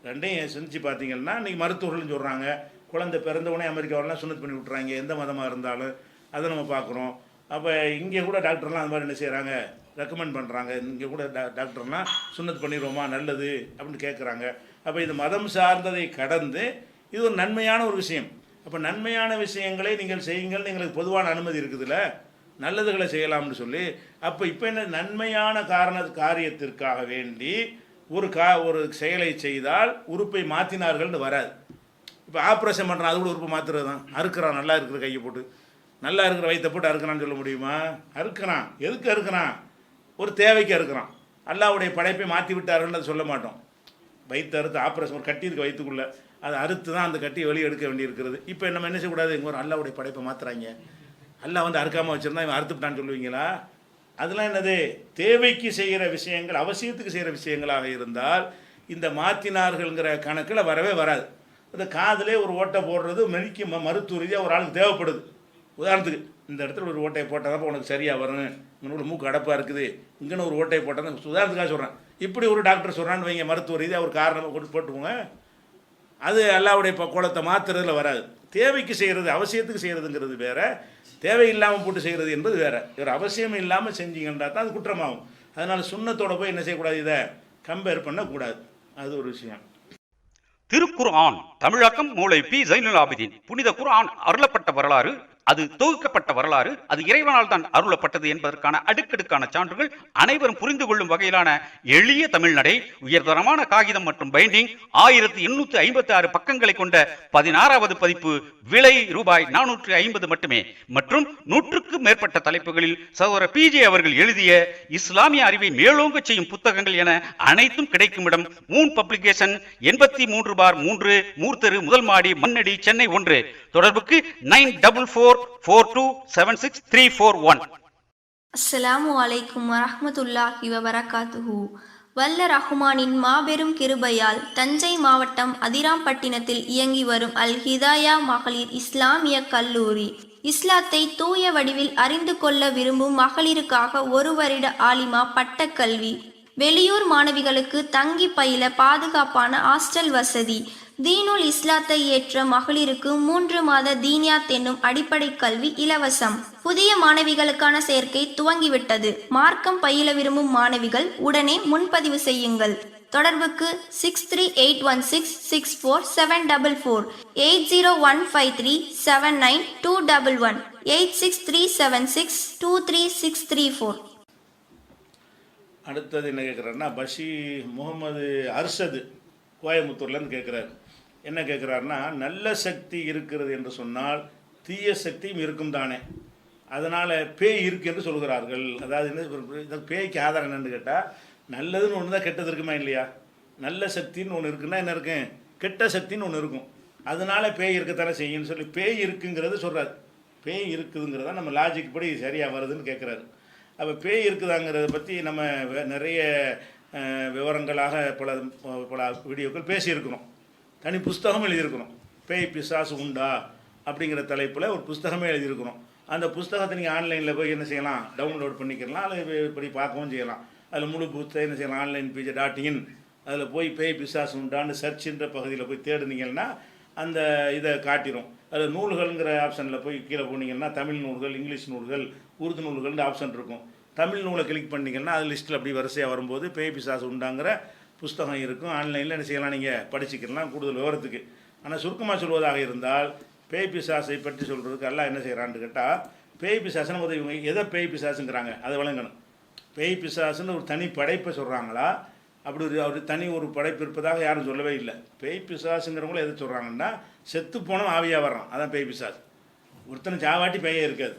ரெண்டையும் செஞ்சு பார்த்தீங்கன்னா இன்றைக்கி மருத்துவர்கள்னு சொல்கிறாங்க, குழந்தை பிறந்தவுடனே அமெரிக்காவெல்லாம் சுண்ணத்து பண்ணி விட்றாங்க, எந்த மதமாக இருந்தாலும் அதை நம்ம பார்க்குறோம். அப்போ இங்கே கூட டாக்டர்லாம் அந்த மாதிரி என்ன செய்கிறாங்க, ரெக்கமெண்ட் பண்ணுறாங்க. இங்கே கூட டாக்டர்லாம் சுண்ணத்து பண்ணிடுவோமா நல்லது அப்படின்னு கேட்குறாங்க. அப்போ இது மதம் சார்ந்ததை கடந்து இது ஒரு நன்மையான ஒரு விஷயம். அப்போ நன்மையான விஷயங்களை நீங்கள் செய்யுங்கள்னு எங்களுக்கு பொதுவான அனுமதி இருக்குதுல்ல, நல்லதுகளை செய்யலாம்னு சொல்லி. அப்போ இப்போ என்ன, நன்மையான காரியத்திற்காக வேண்டி ஒரு செயலை செய்தால் உறுப்பை மாற்றினார்கள்னு வராது. இப்போ ஆப்ரேஷன் பண்ணுறான், அது கூட உறுப்பை மாற்றுறது தான். அறுக்கிறான், நல்லா இருக்கிற கையை போட்டு, நல்லா இருக்கிற வயிற்றை போட்டு அறுக்கிறான்னு சொல்ல முடியுமா? அறுக்கிறான். எதுக்கு அறுக்கிறான்? ஒரு தேவைக்கு அறுக்கிறான். அல்லாஹ்வுடைய படைப்பை மாற்றி விட்டார்கள்னு அதை சொல்ல மாட்டோம். வயிற்று அறுத்து ஆப்ரேஷன், ஒரு கட்டி இருக்குது வயிற்றுக்குள்ளே, அதை அறுத்து தான் அந்த கட்டியை வெளியே எடுக்க வேண்டியிருக்கிறது. இப்போ நம்ம என்ன செய்யக்கூடாது, இங்கே ஒரு அல்லாஹ்வுடைய படைப்பை மாற்றுறாங்க, அல்லாஹ் வந்து அறுக்காமல் வச்சுருந்தா இவன் அறுத்துட்டான்னு சொல்லுவீங்களா? அதெல்லாம் என்னது, தேவைக்கு செய்கிற விஷயங்கள், அவசியத்துக்கு செய்கிற விஷயங்களாக இருந்தால் இந்த மாற்றினார்கள்ங்கிற கணக்கில் வரவே வராது. இந்த காதிலே ஒரு ஓட்டை போடுறது மருத்துவ ரீதியாக ஒரு ஆளுக்கு தேவைப்படுது. உதாரணத்துக்கு இந்த இடத்துல ஒரு ஓட்டையை போட்டால் தான் உனக்கு சரியாக வரும், இங்கே மூக்கு அடப்பாக இருக்குது, இங்கன்னு ஒரு ஓட்டையை போட்டால் தான், உதாரணத்துக்காக சொல்கிறேன். இப்படி ஒரு டாக்டர் சொல்கிறான்னு வைங்க, மருத்துவ ரீதியாக ஒரு காரணமாக கொண்டு போட்டுவோங்க, அது அல்லாஹ்வுடைய கோலத்தை மாற்றுறதுல வராது. தேவைக்கு செய்கிறது, அவசியத்துக்கு செய்கிறதுங்கிறது வேறு, தேவையில்லாமல் போட்டு செய்கிறது என்பது வேறு. இவர் அவசியம் இல்லாமல் செஞ்சீங்கன்னா தான் அது குற்றமாகும். அதனால் சுண்ணத்தோடு போய் என்ன செய்யக்கூடாது, இதை கம்பேர் பண்ணக்கூடாது. அது ஒரு விஷயம். திருக்குர்ஆன் தமிழாக்கம் மூளை பி ஜைனுல் ஆபிதீன். புனித குர்ஆன் அருளப்பட்ட வரலாறு, அது தொகுக்கப்பட்ட வரலாறு, அது இறைவனால் தான் அருளப்பட்டது என்பதற்கான அடுக்கடுக்கான சான்றுகள், அனைவரும் புரிந்து கொள்ளும் வகையிலான எளிய தமிழ்நடை, உயர்தரமான காகிதம் மற்றும் பைண்டிங், 1856 பக்கங்களை கொண்ட 16வது பதிப்பு, விலை ரூபாய் 450 மட்டுமே. மற்றும் 100க்கும் மேற்பட்ட தலைப்புகளில் சகோதரர் பிஜே அவர்கள் எழுதிய இஸ்லாமிய அறிவை மேலோங்க செய்யும் புத்தகங்கள் என அனைத்தும் கிடைக்கும் இடம் மூன் பப்ளிகேஷன், 83/3 மூர்த்தெரு, முதல் மாடி, மண்ணடி, சென்னை 1. தொடர்புக்கு 9442276341. அஸ்ஸலாமு அலைக்கும் வரஹ்மத்துல்லாஹி வபரகாத்துஹு. வல்ல ரஹ்மானின் மாபெரும் கிருபையால் தஞ்சை மாவட்டம் அதிராம்பட்டினத்தில் இயங்கி வரும் அல் ஹிதாயா மகளிர் இஸ்லாமிய கல்லூரி இஸ்லாத்தை தூய வடிவில் அறிந்து கொள்ள விரும்பும் மகளிருக்காக 1 வருட ஆலிமா பட்டக்கல்வி, வெளியூர் மாணவிகளுக்கு தங்கி பயில பாதுகாப்பான ஹாஸ்டல் வசதி, தீனுல் இஸ்லாத்தை ஏற்ற மகளிருக்கு 3 மாத தீனியாத் என்னும் அடிப்படை கல்வி இலவசம். புதிய மாணவிகளுக்கான சேர்க்கை துவங்கிவிட்டது. மார்க்கம் பயில விரும்பும் மாணவிகள் உடனே முன்பதிவு செய்யுங்கள். தொடர்புக்கு 6381664744, 8015379211, 8637623634. அடுத்தது என்ன கேட்குறாருன்னா, முகமது அர்ஷது கோயம்புத்தூர்லேருந்து கேட்குறாரு. என்ன கேட்குறாருன்னா, நல்ல சக்தி இருக்கிறது என்று சொன்னால் தீய சக்தியும் இருக்கும் தானே, அதனால் பேய் இருக்கு என்று சொல்கிறார்கள். அதாவது என்ன, பேய்க்கு ஆதாரம் என்னன்னு கேட்டால், நல்லதுன்னு ஒன்று தான் கெட்டது இருக்குமா இல்லையா? நல்ல சக்தின்னு ஒன்று இருக்குன்னா என்ன இருக்கும், கெட்ட சக்தின்னு ஒன்று இருக்கும். அதனால் பேய் இருக்கத்தானே செய்யுன்னு சொல்லி பேய் இருக்குங்கிறது சொல்கிறார். பேய் இருக்குதுங்கிறதா நம்ம லாஜிக் படி சரியாக வருதுன்னு கேட்குறாரு. அப்போ பேய் இருக்குதாங்கிறத பற்றி நம்ம நிறைய விவரங்களாக பல வீடியோக்கள் பேசியிருக்கிறோம், தனி புஸ்தகம் எழுதியிருக்கிறோம். பேய் பிசாசு உண்டா அப்படிங்கிற தலைப்பில் ஒரு புஸ்தகமே எழுதியிருக்கிறோம். அந்த புஸ்தகத்தை நீங்கள் ஆன்லைனில் போய் என்ன செய்யலாம், டவுன்லோட் பண்ணிக்கலாம், அதை இப்படி பார்க்கவும் செய்யலாம். அதில் முழு புத்தகம் என்ன செய்யலாம், ஆன்லைன்.pj.in அதில் போய் பேய் பிசாசு உண்டான்னு சர்ச்சுன்ற பகுதியில் போய் தேடுனீங்கன்னா அந்த இதை காட்டிடும். அதில் நூல்கள்ங்கிற ஆப்ஷனில் போய் கீழே போனீங்கன்னா தமிழ் நூல்கள், இங்கிலீஷ் நூல்கள், உருது நூல்கள்னு ஆப்ஷன் இருக்கும். தமிழ் நூலை கிளிக் பண்ணிங்கன்னா அது லிஸ்ட்டில் அப்படி வரிசையாக வரும்போது பேய் பிசாசு உண்டாங்கிற புஸ்தகம் இருக்கும். ஆன்லைனில் என்ன செய்யலாம், நீங்கள் படிச்சுக்கலாம் கூடுதல் விவரத்துக்கு. ஆனால் சுருக்கமாக சொல்வதாக இருந்தால் பேய் பிசாசை பற்றி சொல்கிறதுக்கு எல்லாம் என்ன செய்கிறான்னு கேட்டால், பேய் பிசாசுன்னு ஒரு இவங்க எதை பேய் பிசாசுங்கிறாங்க அதை வழங்கணும். பேய் பிசாசுன்னு ஒரு தனி படைப்பை சொல்கிறாங்களா, அப்படி ஒரு தனி ஒரு படைப்பு இருப்பதாக யாரும் சொல்லவே இல்லை. பேய் பிசாசுங்கிறவங்களும் எதை சொல்கிறாங்கன்னா, செத்து போனோம் ஆவியாக வர்றான், அதான் பேய் பிசாசு. ஒருத்தனை சாவாட்டி பேயே இருக்காது.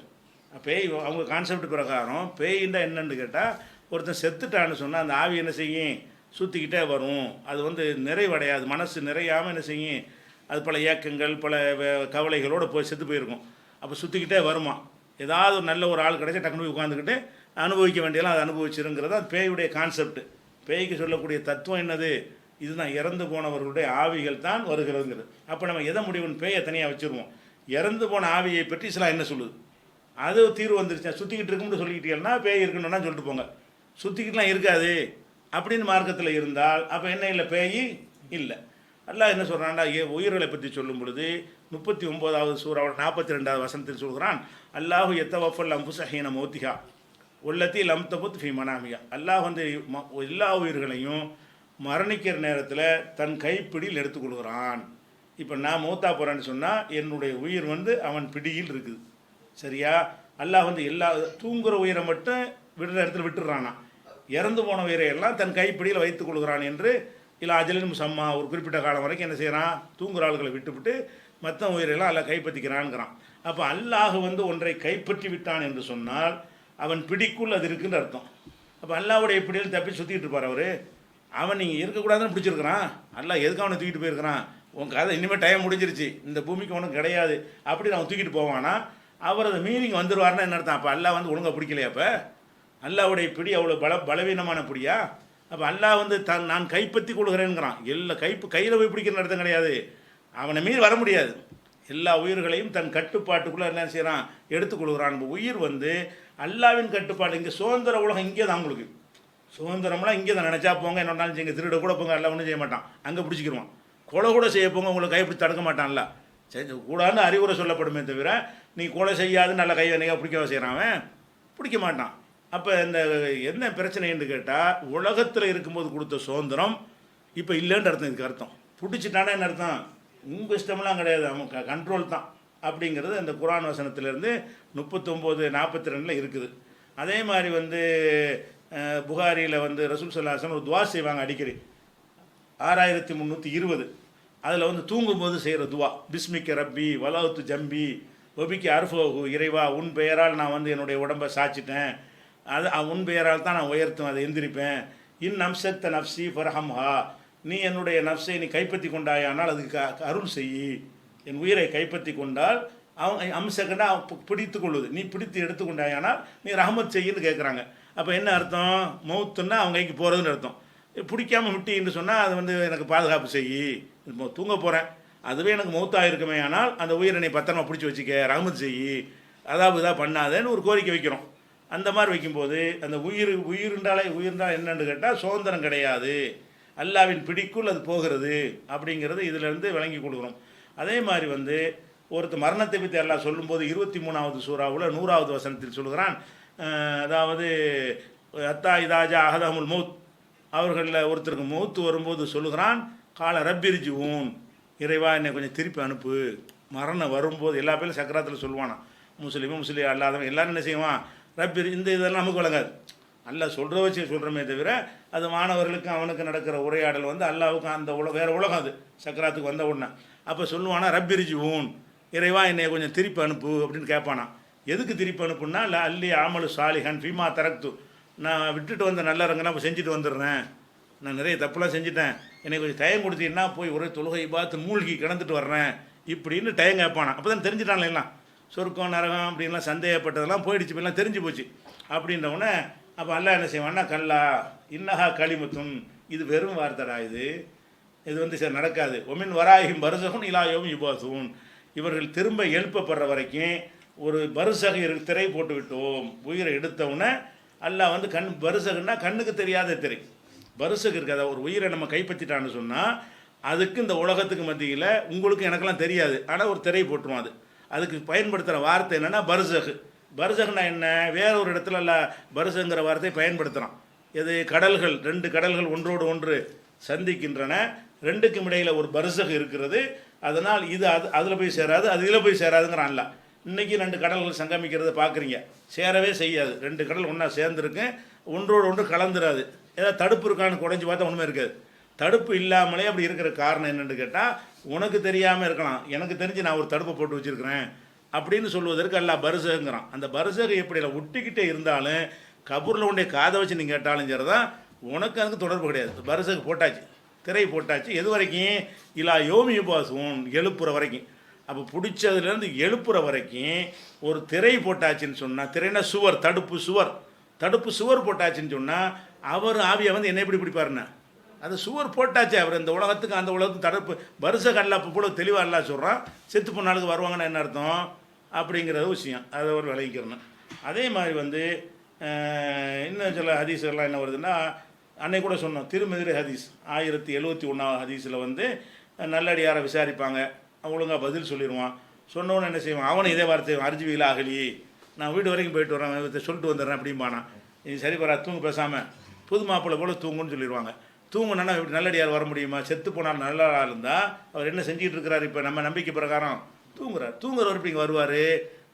பேய் அவங்க கான்செப்ட் பிரகாரம் பேயின்றா என்னன்னு கேட்டால், ஒருத்தன் செத்துட்டான்னு சொன்னால் அந்த ஆவி என்ன செய்யும், சுற்றிக்கிட்டே வரும். அது நிறைவடையாது, மனசு நிறையாமல் என்ன செய்யும், அது பல இயக்கங்கள் பல கவலைகளோடு போய் செத்து போயிருக்கும். அப்போ சுற்றிக்கிட்டே வருமா. ஏதாவது ஒரு நல்ல ஒரு ஆள் கிடைச்சா டக்குனு போய் உட்காந்துக்கிட்டு அனுபவிக்க வேண்டியெல்லாம் அதை அனுபவிச்சிருங்கிறது தான் பேயுடைய கான்செப்ட். பேய்க்கு சொல்லக்கூடிய தத்துவம் என்னது, இதுதான் இறந்து போனவர்களுடைய ஆவிகள் தான் வருகிறதுங்கிறது. அப்போ நம்ம எதை முடிவுன்னு பேயை தனியாக வச்சுருவோம். இறந்து போன ஆவியை பற்றி இஸ்லாம் என்ன சொல்லுது, அது தீர்வு வந்துருச்சா. சுற்றிக்கிட்டு இருக்கும்னு சொல்லிக்கிட்டீங்கன்னா பேய் இருக்கணும்னா சொல்லிட்டு போங்க. சுற்றிக்கிட்டுலாம் இருக்காது அப்படின்னு மார்க்கத்தில் இருந்தால் அப்போ என்ன இல்லை, பேய் இல்லை. அல்லாஹ் என்ன சொல்கிறான்டா, உயிர்களை பற்றி சொல்லும் பொழுது 39வது சூறாவோட 42வது வசனத்தில் சொல்கிறான், அல்லாஹு எத்தவஃபல் அம்புசஹீன மௌத்திகா உள்ளத்தி லம் தபுத் ஃபி மனாமியா. அல்லாஹ் எல்லா உயிர்களையும் மரணிக்கிற நேரத்தில் தன் கைப்பிடியில் எடுத்துக்கொள்கிறான். இப்போ நான் மூத்தா போகிறேன்னு சொன்னால் என்னுடைய உயிர் அவன் பிடியில் இருக்குது. சரியா. அல்லாஹ் எல்லா தூங்குகிற உயிரை மட்டும் விடுற இடத்துல விட்டுடுறானா, இறந்து போன உயிரை எல்லாம் தன் கைப்பிடியில் வைத்துக் கொள்கிறான் என்று இல்லை அஜலின் முசம்மா ஒரு குறிப்பிட்ட காலம் வரைக்கும் என்ன செய்கிறான், தூங்குற ஆள்களை விட்டுவிட்டு மற்ற உயிரெல்லாம் அல்ல கைப்பற்றிக்கிறான்ங்கிறான். அப்போ அல்லாஹ் ஒன்றை கைப்பற்றி விட்டான் என்று சொன்னால் அவன் பிடிக்குள் அது இருக்குன்னு அர்த்தம். அப்போ அல்லாவுடைய பிடியில் தப்பி சுற்றிக்கிட்டு இருப்பார் அவர். அவன் நீங்கள் இருக்கக்கூடாதுன்னு பிடிச்சிருக்கிறான். அல்லாஹ் எதுக்கு அவனை தூக்கிட்டு போயிருக்கிறான், உன் கதை இனிமேல் டைம் முடிஞ்சிருச்சு, இந்த பூமிக்கு உனக்கு கிடையாது அப்படின்னு அவன் தூக்கிட்டு போவானா, அவர் அதை மீனிங் வந்துடுவார்னா என்ன அர்த்தம். அப்போ அல்லாஹ் ஒழுங்காக பிடிக்கலையா, அப்போ அல்லாவுடைய பிடி அவ்வளோ பலவீனமான பிடியா. அப்போ அல்லாஹ் நான் கைப்பற்றி கொள்கிறேங்கிறான். கையில் போய் பிடிக்கிற அர்த்தம் கிடையாது, அவனை மீறி வர முடியாது. எல்லா உயிர்களையும் தன் கட்டுப்பாட்டுக்குள்ளே என்ன செய்கிறான், எடுத்துக்கொள்கிறான். உயிர் அல்லாவின் கட்டுப்பாடு. இங்கே சுதந்திர உலகம் இங்கே தான். உங்களுக்கு சுதந்திரம்லாம் இங்கே தான். நினச்சா போங்க, என்னொன்னாலும் செய்யுங்க, திருட கூட போங்க, எல்லாம் ஒன்றும் செய்ய மாட்டான், அங்கே பிடிச்சிக்கிடுவான். கொலை கூட செய்ய போங்க, உங்களுக்கு கைப்பிடி தடுக்க மாட்டான்ல. சரி கூடாதுன்னு அறிவுரை சொல்லப்படுமே தவிர நீ கொலை செய்யாது நல்ல கை வனையாக பிடிக்க செய்கிறான், பிடிக்க மாட்டான். அப்போ என்ன பிரச்சனைன்னு கேட்டால், உலகத்தில் இருக்கும்போது கொடுத்த சுதந்திரம் இப்போ இல்லைன்னு அர்த்தம். இதுக்கு அர்த்தம் பிடிச்சிட்டானே என்ன அர்த்தம், உங்கள் இஷ்டமெல்லாம் கிடையாது, அவன் கண்ட்ரோல் தான் அப்படிங்கிறது அந்த குர்ஆன் வசனத்திலேருந்து 39:42 இருக்குது. அதே மாதிரி புகாரியில் ரசூல் ஸல்லல்லாஹு அலைஹி வஸல்லம் ஒரு துவா செய்வாங்க அடிக்கடி, 6320. அதில் தூங்கும்போது செய்கிற துவா, பிஸ்மிக்க ரப்பி வலவுத்து ஜம்பி ஒபிக்கு அர்ஃபோகு, இறைவா உன் பெயரால் நான் என்னுடைய உடம்பை சாய்ச்சிட்டேன், அது உன் பெயரால் தான் நான் உயர்த்தும், அதை எந்திரிப்பேன். நம்சத்த நப்சி ஃபர்ஹம்ஹா, நீ என்னுடைய நப்சை நீ கைப்பற்றி கொண்டாயானால் அதுக்கு அருள் செய். என் உயிரை கைப்பற்றி கொண்டால் அவன் அம்சக்கண்டா பிடித்து கொள்வது, நீ பிடித்து எடுத்துக்கொண்டாயானால் நீ ரஹமத் செய்யின்னு கேட்குறாங்க. அப்போ என்ன அர்த்தம், மௌத்துன்னா அவங்க கைக்கு போகிறதுன்னு அர்த்தம். பிடிக்காமல் விட்டின்னு சொன்னால் அது எனக்கு பாதுகாப்பு செய், தூங்க போகிறேன், அதுவே எனக்கு மௌத்தாக இருக்குமே, ஆனால் அந்த உயிரை நீ பத்திரமா பிடிச்சி வச்சுக்க, ரஹமத் செய், அதாவது இதாக பண்ணாதேன்னு ஒரு கோரிக்கை வைக்கிறோம். அந்த மாதிரி வைக்கும்போது அந்த உயிர்ண்டால் என்னன்னு கேட்டால் சுதந்திரம் கிடையாது, அல்லாவின் பிடிக்குள் அது போகிறது அப்படிங்கிறது இதிலேருந்து விளங்கி கொடுக்குறோம். அதே மாதிரி ஒருத்தர் மரணத்தை பற்றி அல்லாஹ் சொல்லும்போது 23வது சூறாவில் 100வது வசனத்தில் சொல்கிறான், அதாவது அத்தா இதாஜா அஹதமுல் மௌத், அவர்களில் ஒருத்தருக்கு மௌத்து வரும்போது சொல்லுகிறான், கால ரப்பிரிஜி ஊன், இறைவா என்னை கொஞ்சம் திருப்பி அனுப்பு. மரணம் வரும்போது எல்லா பேரும் சக்கராத்தில் சொல்லுவானா, முஸ்லீம் அல்லாதவன் எல்லாரும் என்ன செய்வான், ரப்பி. இதெல்லாம் நமக்கு வழங்காது, அல்லாஹ் சொல்கிற வச்சு சொல்கிறோமே தவிர அது மாணவர்களுக்கு அவனுக்கு நடக்கிற உரையாடல் அல்லாவுக்கு அந்த வேறு உலகம் அது சக்கராத்துக்கு வந்த உடனே. அப்போ சொல்லுவானா, ரப்பிரிஜி ஊன், இறைவா என்னை கொஞ்சம் திருப்பி அனுப்பு அப்படின்னு கேட்பானா. எதுக்கு திருப்பி அனுப்புன்னா, அல்லி ஆமலு சாலிஹன் ஃபீமா தரக்து, நான் விட்டுட்டு வந்த நல்லறங்கெல்லாம் இப்போ செஞ்சுட்டு வந்துடுறேன், நான் நிறைய தப்புலாம் செஞ்சுட்டேன், எனக்கு கொஞ்சம் டயம் கொடுத்தீங்கன்னா போய் ஒரே தொழுகை பார்த்து மூழ்கி கிடந்துட்டு வர்றேன் இப்படின்னு டயம் கேட்பானா. அப்போ தான் தெரிஞ்சுட்டான் எல்லாம், சொர்க்கம் நரகம் அப்படின்லாம் சந்தேகப்பட்டதெல்லாம் போயிடுச்சு, இப்பெல்லாம் தெரிஞ்சு போச்சு அப்படின்றவுடனே. அப்போ அல்லாஹ் என்ன செய்வான்னா, கல்லா இன்னஹா களிமத்துன், இது வெறும் வார்த்தைடா, இது சரி நடக்காது. ஒமின் வராயும் பருசகும் இலாயோம் யுபாசூன், இவர்கள் திரும்ப எழுப்பப்படுற வரைக்கும் ஒரு பருசக திரை போட்டு விட்டோம். உயிரை எடுத்தவுடனே அல்லாஹ் பருசகுன்னா கண்ணுக்கு தெரியாத திரை, பருசகு இருக்காது. ஒரு உயிரை நம்ம கைப்பற்றிட்டான்னு சொன்னால் அதுக்கு இந்த உலகத்துக்கு மத்தியில் உங்களுக்கு எனக்கெல்லாம் தெரியாது, ஆனால் ஒரு திரை போட்டுருவோம். அதுக்கு பயன்படுத்துகிற வார்த்தை என்னென்னா பருசகு. பர்சக்னா என்ன? வேற ஒரு இடத்துல அல்ல பர்சங்கிற வார்த்தையை பயன்படுத்துகிறான். இது கடல்கள், 2 கடல்கள் ஒன்றோடு ஒன்று சந்திக்கின்றன, 2க்கும் இடையில் ஒரு பர்சக் இருக்கிறது. அதனால் இது அதில் போய் சேராது, அது இதில் போய் சேராதுங்கிறான். இல்லை, இன்றைக்கி 2 கடல்கள் சங்கமிக்கிறத பார்க்குறீங்க, சேரவே செய்யாது. 2 கடல் ஒன்றா சேர்ந்துருக்கு, ஒன்றோடு ஒன்று கலந்துராது. ஏதாவது தடுப்பு இருக்கான்னு குறைஞ்சி பார்த்தா ஒன்றுமே இருக்காது. தடுப்பு இல்லாமலே அப்படி இருக்கிற காரணம் என்னென்னு கேட்டால், உனக்கு தெரியாமல் இருக்கலாம், எனக்கு தெரிஞ்சு நான் ஒரு தடுப்பை போட்டு வச்சுருக்கிறேன் அப்படின்னு சொல்வதற்கு அல்லாஹ் பர்சகுங்கிறான். அந்த பர்சகு எப்படி இல்லை ஒட்டிக்கிட்டே இருந்தாலும் கபூரில் உடைய காதை வச்சு நீங்கள் கேட்டாலும் சரிதான், உனக்கு அதுக்கு தொடர்பு கிடையாது. பர்சகு போட்டாச்சு, திரை போட்டாச்சு. எது வரைக்கும்? இலா யோமி பாசுவோம், எழுப்புற வரைக்கும். அப்போ பிடிச்சதுலேருந்து எழுப்புற வரைக்கும் ஒரு திரை போட்டாச்சுன்னு சொன்னால், திரைனா சுவர், தடுப்பு சுவர் போட்டாச்சுன்னு சொன்னால், அவர் ஆவியை வந்து என்ன எப்படி பிடிப்பாருன்னா, அது சுவர் போட்டாச்சு. அவர் இந்த உலகத்துக்கு அந்த உலகத்துக்கு தடுப்பு பர்சக் அல்ல. இப்போ போல தெளிவாக அல்ல சொல்கிறான், செத்து போனாலுக்கு வருவாங்கன்னா என்ன அர்த்தம் அப்படிங்கிற விஷயம், அதை ஒரு விளைவிக்கிறணும். அதே மாதிரி வந்து இன்னும் சில ஹதீஸ்கள்லாம் என்ன வருதுன்னா, அன்னைக்கு கூட சொன்னோம், திருமதிரை ஹதீஸ் 1071 ஹதீஸில் வந்து நல்லடியாரை விசாரிப்பாங்க, ஒழுங்காக பதில் சொல்லிடுவான். சொன்னவொன்னு என்ன செய்வான், அவனும் இதே வார்த்தை, அர்ஜுவியில் ஆகலி, நான் வீடு வரைக்கும் போயிட்டு வரேன், சொல்லிட்டு வந்துடுறேன் அப்படிம்பானா. இது சரி வரா, தூங்கு பேசாமல், புது மாப்பிள்ளை போல் தூங்குன்னு சொல்லிடுவாங்க. தூங்குனா இப்படி நல்லடியார் வர முடியுமா? செத்து போனால் நல்லா இருந்தால் அவர் என்ன செஞ்சுக்கிட்டு இருக்கிறார்? இப்போ நம்ம நம்பிக்கை பிரகாரம் தூங்குறவர் இப்படி இங்கே வருவார்.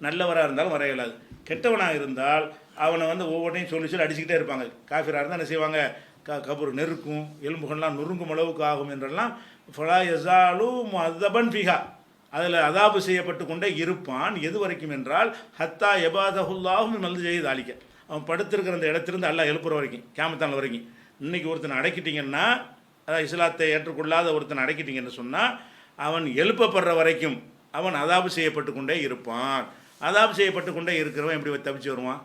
நல்லவராக இருந்தாலும் வர இயலாது. கெட்டவனாக இருந்தால் அவனை வந்து ஒவ்வொன்றையும் சொல்லி அடிச்சுக்கிட்டே இருப்பாங்க. காஃபிராக இருந்தால் என்ன செய்வாங்க, கபூர் நெருக்கும், எலும்புகள்லாம் நொறுங்கும் அளவுக்கு ஆகும் என்றெல்லாம் ஃபலா யஸாலு முஅதபன் ஃபிஹா, அதில் அதாபு செய்யப்பட்டு கொண்டே இருப்பான். எது வரைக்கும் என்றால் ஹத்தா எபாதஹுல்லாஹு நல்லது செய்து அழிக்க, அவன் படுத்திருக்கிற அந்த இடத்திலிருந்து அல்லாஹ் எழுப்புற வரைக்கும், கியாமத்தான வரைக்கும். இன்றைக்கி ஒருத்தனை அடக்கிட்டிங்கன்னா, அதாவது இஸ்லாத்தை ஏற்றுக்கொள்ளாத ஒருத்தனை அடக்கிட்டிங்கன்னு சொன்னால், அவன் எழுப்பப்படுற வரைக்கும் அவன் அதாபு செய்யப்பட்டு கொண்டே இருப்பான். அதாபு செய்யப்பட்டு கொண்டே இருக்கிறவன் எப்படி தப்பிச்சு வருவான்?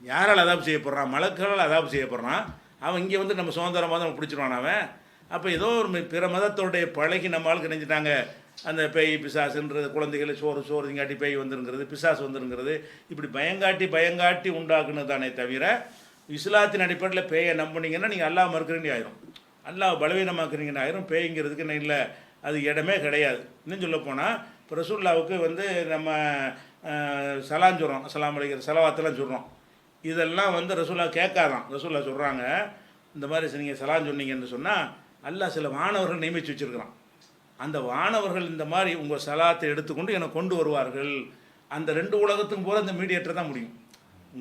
யாரால் அதாபு செய்யப்படுறான்? மலக்களால் அதாபு செய்யப்படுறான். அவன் இங்கே வந்து நம்ம சுதந்திரமாக தான் பிடிச்சிருவான் அவன். அப்போ ஏதோ ஒரு பிற மதத்தோடைய பழகி நம்ம ஆளுக்கு நினைச்சிட்டாங்க, அந்த பேய் பிசாசுன்றது, குழந்தைகள் சோறு திங்காட்டி பேய் வந்துருங்கிறது, பிசாசு வந்துருங்கிறது, இப்படி பயங்காட்டி உண்டாக்குன்னு தானே தவிர, இஸ்லாத்தின் அடிப்படையில் பேயை நம்பினீங்கன்னா நீங்கள் அல்லாஹ் மறுக்கிறீங்க ஆயிரும், அல்லாஹ் பலவீனமாக்குறீங்கன்னு ஆயிரும். பேய்ங்கிறதுக்கு என்ன இல்லை, அது இடமே கிடையாது. இன்னும் சொல்லப்போனால் இப்போ ரசூல்லாவுக்கு வந்து நம்ம சலாம் சொல்கிறோம், அஸ்ஸலாமு அலைக்கும் சலவாத்தெல்லாம் சொல்கிறோம். இதெல்லாம் வந்து ரசூல்லா கேட்காதான். ரசூல்லா சொல்கிறாங்க, இந்த மாதிரி நீங்கள் சலாம் சொன்னீங்கன்னு சொன்னால் அல்லாஹ் சில வானவர்கள் நியமித்து வச்சுருக்கிறான். அந்த வானவர்கள் இந்த மாதிரி உங்கள் சலாத்தை எடுத்துக்கொண்டு எனக்கு கொண்டு வருவார்கள். அந்த 2 உலகத்துக்கும் போகிற அந்த மீடியேட்டர் தான் முடியும்.